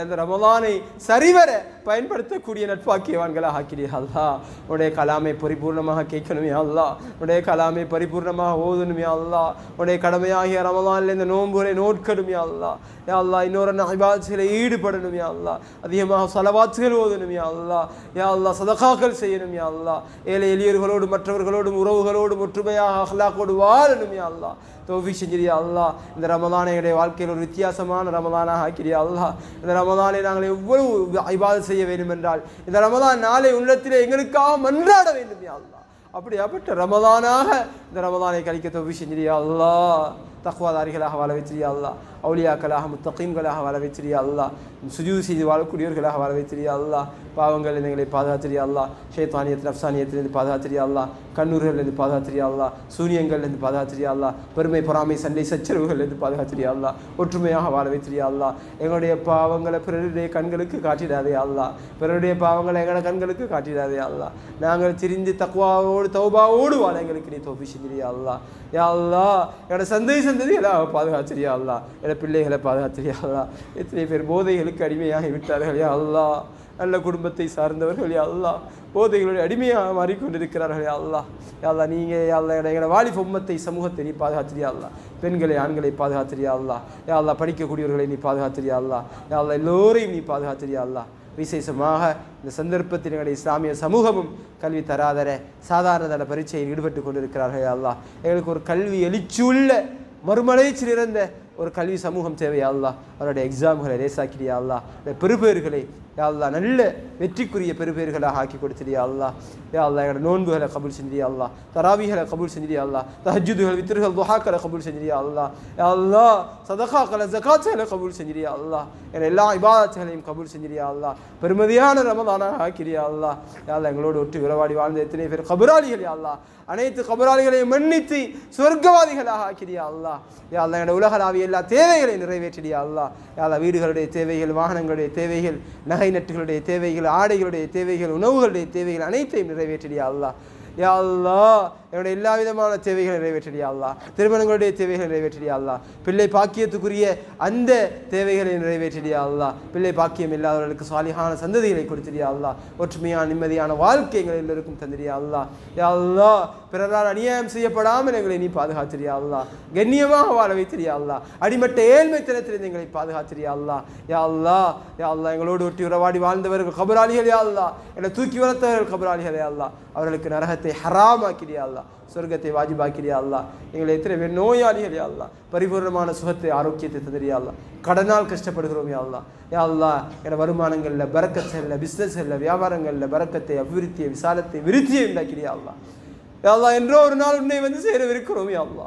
இந்த ரமலானை சரிவர பயன்படுத்தக்கூடிய நட்பாக்கியவான்களாக ஆக்கிறியா அல்லாஹ். உடைய கலாமை பரிபூர்ணமாக கேட்கணுமே அல்லாஹ். உடைய கலாமை பரிபூர்ணமாக ஓதணுமே அல்லாஹ். உடைய கடமையாகிய ரமலானில் இந்த நோன்புகளை நோட்கணுமே அல்லாஹ். யா அல்லாஹ் இன்னொரு இபாதத்திலே ஈடுபடணுமே அல்லாஹ். அதிகமாக ஸலவாத்துகள் ஓதணுமே அல்லாஹ். யா அல்லாஹ் சதகாக்கள் செய்யணுமே அல்லாஹ். ஏழை எளியவர்களோடு மற்றவர்களோடும் உறவுகளோடும் ஒற்றுமையாக அஹ்லாக்கோடு வாழணுமே அல்லாஹ். தௌஃபீக் செஞ்சிரியா அல்லாஹ். இந்த ரமலானை எங்களுடைய வாழ்க்கையில் ஒரு வித்தியாசமான ரமலானாக ஆக்கிறியா அல்லாஹ். இந்த ரமலானை நாங்கள் எவ்வளவு இபாதத் செய்ய வேண்டும் என்றால் இந்த ரமலான் நாளை உள்ளத்திலே எங்களுக்காக மன்றாட வேண்டும் யா அல்லாஹ். அப்படியாப்பட்ட ரமலானாக இந்த ரமலானை கழிக்க தௌஃபீக் செஞ்சிரியா அல்லாஹ். தக்வாதாரிகளாக வாழ வச்சிரியா அல்லாஹ். அவுலியாக்களாக முத்தகீன்களாக வாழ வச்சிரியா அல்லாஹ். சுஜூத் செய்து வாழக்கூடியவர்களாக வாழ வச்சிரியா அல்லாஹ். பாவங்கள் எங்களை பாதுகாத்திரியா அல்லாஹ். ஷைத்தானியத்தில் அப்சானியத்திலிருந்து பாதுகாத்திரியா அல்லாஹ். கண்ணூர்களிலிருந்து பாதுகாத்திரியா அல்லாஹ். சூனியங்கள்லேருந்து பாதுகாத்திரியா அல்லாஹ். பெருமை பொறாமை சண்டை சச்சரவுகளிலிருந்து பாதுகாத்திரியா அல்லாஹ். ஒற்றுமையாக வாழ வைத்திரியா அல்லாஹ். எங்களுடைய பாவங்களை பிறருடைய கண்களுக்கு காட்டிடாதே அல்லாஹ். பிறருடைய பாவங்களை எங்களோட கண்களுக்கு காட்டிடாதே அல்லாஹ். நாங்கள் திரிந்து தக்வாவோடு தௌபாவோடு வாழ எங்களுக்கு நீ தௌஃபீக் செஞ்சிரியா அல்லாஹ். யா அல்லாஹ் என்னோட சந்ததிகளாக பாதுகாத்திரியா அல்லாஹ். என்னோட பிள்ளைகளை பாதுகாத்திரியா அல்லாஹ். எத்தனை பேர் போதைகளுக்கு அடிமையாகி விட்டார்கள் யா அல்லாஹ். நல்ல குடும்பத்தை சார்ந்தவர்கள் யா அல்லாஹ் போதைகளுடைய அடிமையாக மாறிக்கொண்டிருக்கிறார்கள் யா அல்லாஹ். யா அல்லாஹ் நீங்கள் யா அல்லாஹ் எங்களை வாலிப உம்மத்தை சமூகத்தை நீ பாதுகாத்திரியா அல்லாஹ். பெண்களை ஆண்களை பாதுகாத்திரியா அல்லாஹ். யா அல்லாஹ் படிக்கக்கூடியவர்களை நீ பாதுகாத்திரியா அல்லாஹ். யா அல்லாஹ் எல்லோரையும் நீ பாதுகாத்திரியா அல்லாஹ். விசேஷமாக இந்த சந்தர்ப்பத்தில் எங்களுடைய இஸ்லாமிய சமூகமும் கல்வி தராதர சாதாரண பரீட்சையில் ஈடுபட்டு கொண்டிருக்கிறார்கள் யா அல்லாஹ். எங்களுக்கு ஒரு கல்வி எழுச்சியுள்ள மறுமலர்ச்சி நிறைந்த ஒரு கல்வி சமூகம் தேவையா அல்லாஹ். அவருடைய எக்ஸாம்களை ரேசாக்கிறியா அல்லாஹ். பெருபேறுகளை யா அல்லாஹ் நல்ல வெற்றிக்குரிய பெருபேறுகளாக ஆக்கி கொடுத்துறியா அல்லாஹ். யா அல்லாஹ் எங்களோட நோன்புகளை கபூல் செஞ்சிரியா அல்லாஹ். தராவீகளை கபூல் செஞ்சிரியா அல்லாஹ். தஹஜ்ஜுதுகள் வித்ருகள் துஹாக்களை கபூல் செஞ்சிரியா அல்லாஹ். யா அல்லாஹ் சதகாக்களை ஜகாத்துகளை கபூல் செஞ்சிரியா அல்லாஹ். என எல்லா இபாதத்துகளையும் கபூல் செஞ்சிரியா அல்லாஹ். பெருமதியான ரமலானாக ஆக்கிறியா அல்லாஹ். யா அல்லாஹ் எங்களோடு ஒட்டு உறவாடி வாழ்ந்த எத்தனை பேர் கபராளிகள் யா அல்லாஹ். அனைத்து கபராளிகளையும் மன்னித்து சொர்க்கவாதிகளாக ஆக்கிறியா அல்லாஹ். யா அல்லாஹ் எங்களோட உலகளாவிய எல்லா தேவைகளை நிறைவேற்றியா அல்லாஹ். யா அல்லாஹ் வீடுகளுடைய தேவைகள், வாகனங்களுடைய தேவைகள், நகை நட்டுகளுடைய தேவைகள், ஆடைகளுடைய தேவைகள், உணவுகளுடைய தேவைகள் அனைத்தையும் நிறைவேற்றியா அல்லாஹ். யா அல்லாஹ் என்னுடைய எல்லா விதமான தேவைகளை நிறைவேற்றியா அல்லாஹ். திருமணங்களுடைய தேவைகளை நிறைவேற்றியா அல்லாஹ். பிள்ளை பாக்கியத்துக்குரிய அந்த தேவைகளை நிறைவேற்றியா அல்லாஹ். பிள்ளை பாக்கியம் இல்லாதவர்களுக்கு சாலிஹான சந்ததிகளை கொடுத்தியா அல்லாஹ். ஒற்றுமையான நிம்மதியான வாழ்க்கை எங்கள் எல்லோருக்கும் தந்திரியா அல்லாஹ். யா அல்லாஹ் பிறரால் அநியாயம் செய்யப்படாமல் எங்களை நீ பாதுகாத்திரியா அல்லாஹ். கண்ணியமாக வாழ வைத்திரியா அல்லாஹ். அடிமட்ட ஏழ்மைத்தனத்திலிருந்து எங்களை பாதுகாத்திரியா அல்லாஹ். யா அல்லாஹ் யா அல்லாஹ் எங்களோடு ஒட்டி உறவாடி வாழ்ந்தவர்கள் கபராளிகள் யா அல்லாஹ். என்னை தூக்கி வளர்த்தவர்கள் கபராளிகளே அல்லாஹ். அவர்களுக்கு நரகத்தை ஹராமாக்கிறியா அல்லாஹ். சொர்க்கத்தை வாஜிபாக்கிறியா அல்லா. எங்களை எத்தனை பேர் நோயாளிகள் யா அல்லா, பரிபூர்ணமான சுகத்தை ஆரோக்கியத்தை தந்திரியா அல்லா. கடனால் கஷ்டப்படுகிறோம் யா அல்லா. யா அல்லா, என வருமானங்களில் பரக்கத்தில், பிஸ்னஸ்களில், வியாபாரங்களில் பரக்கத்தை, அபிவிருத்தியை, விசாலத்தை, விருத்தியை உண்டாக்கிறியா அல்லா. யா அல்லா, என்றோ ஒரு நாள் உன்னை வந்து சேரவிருக்கிறோம் யா அல்லா.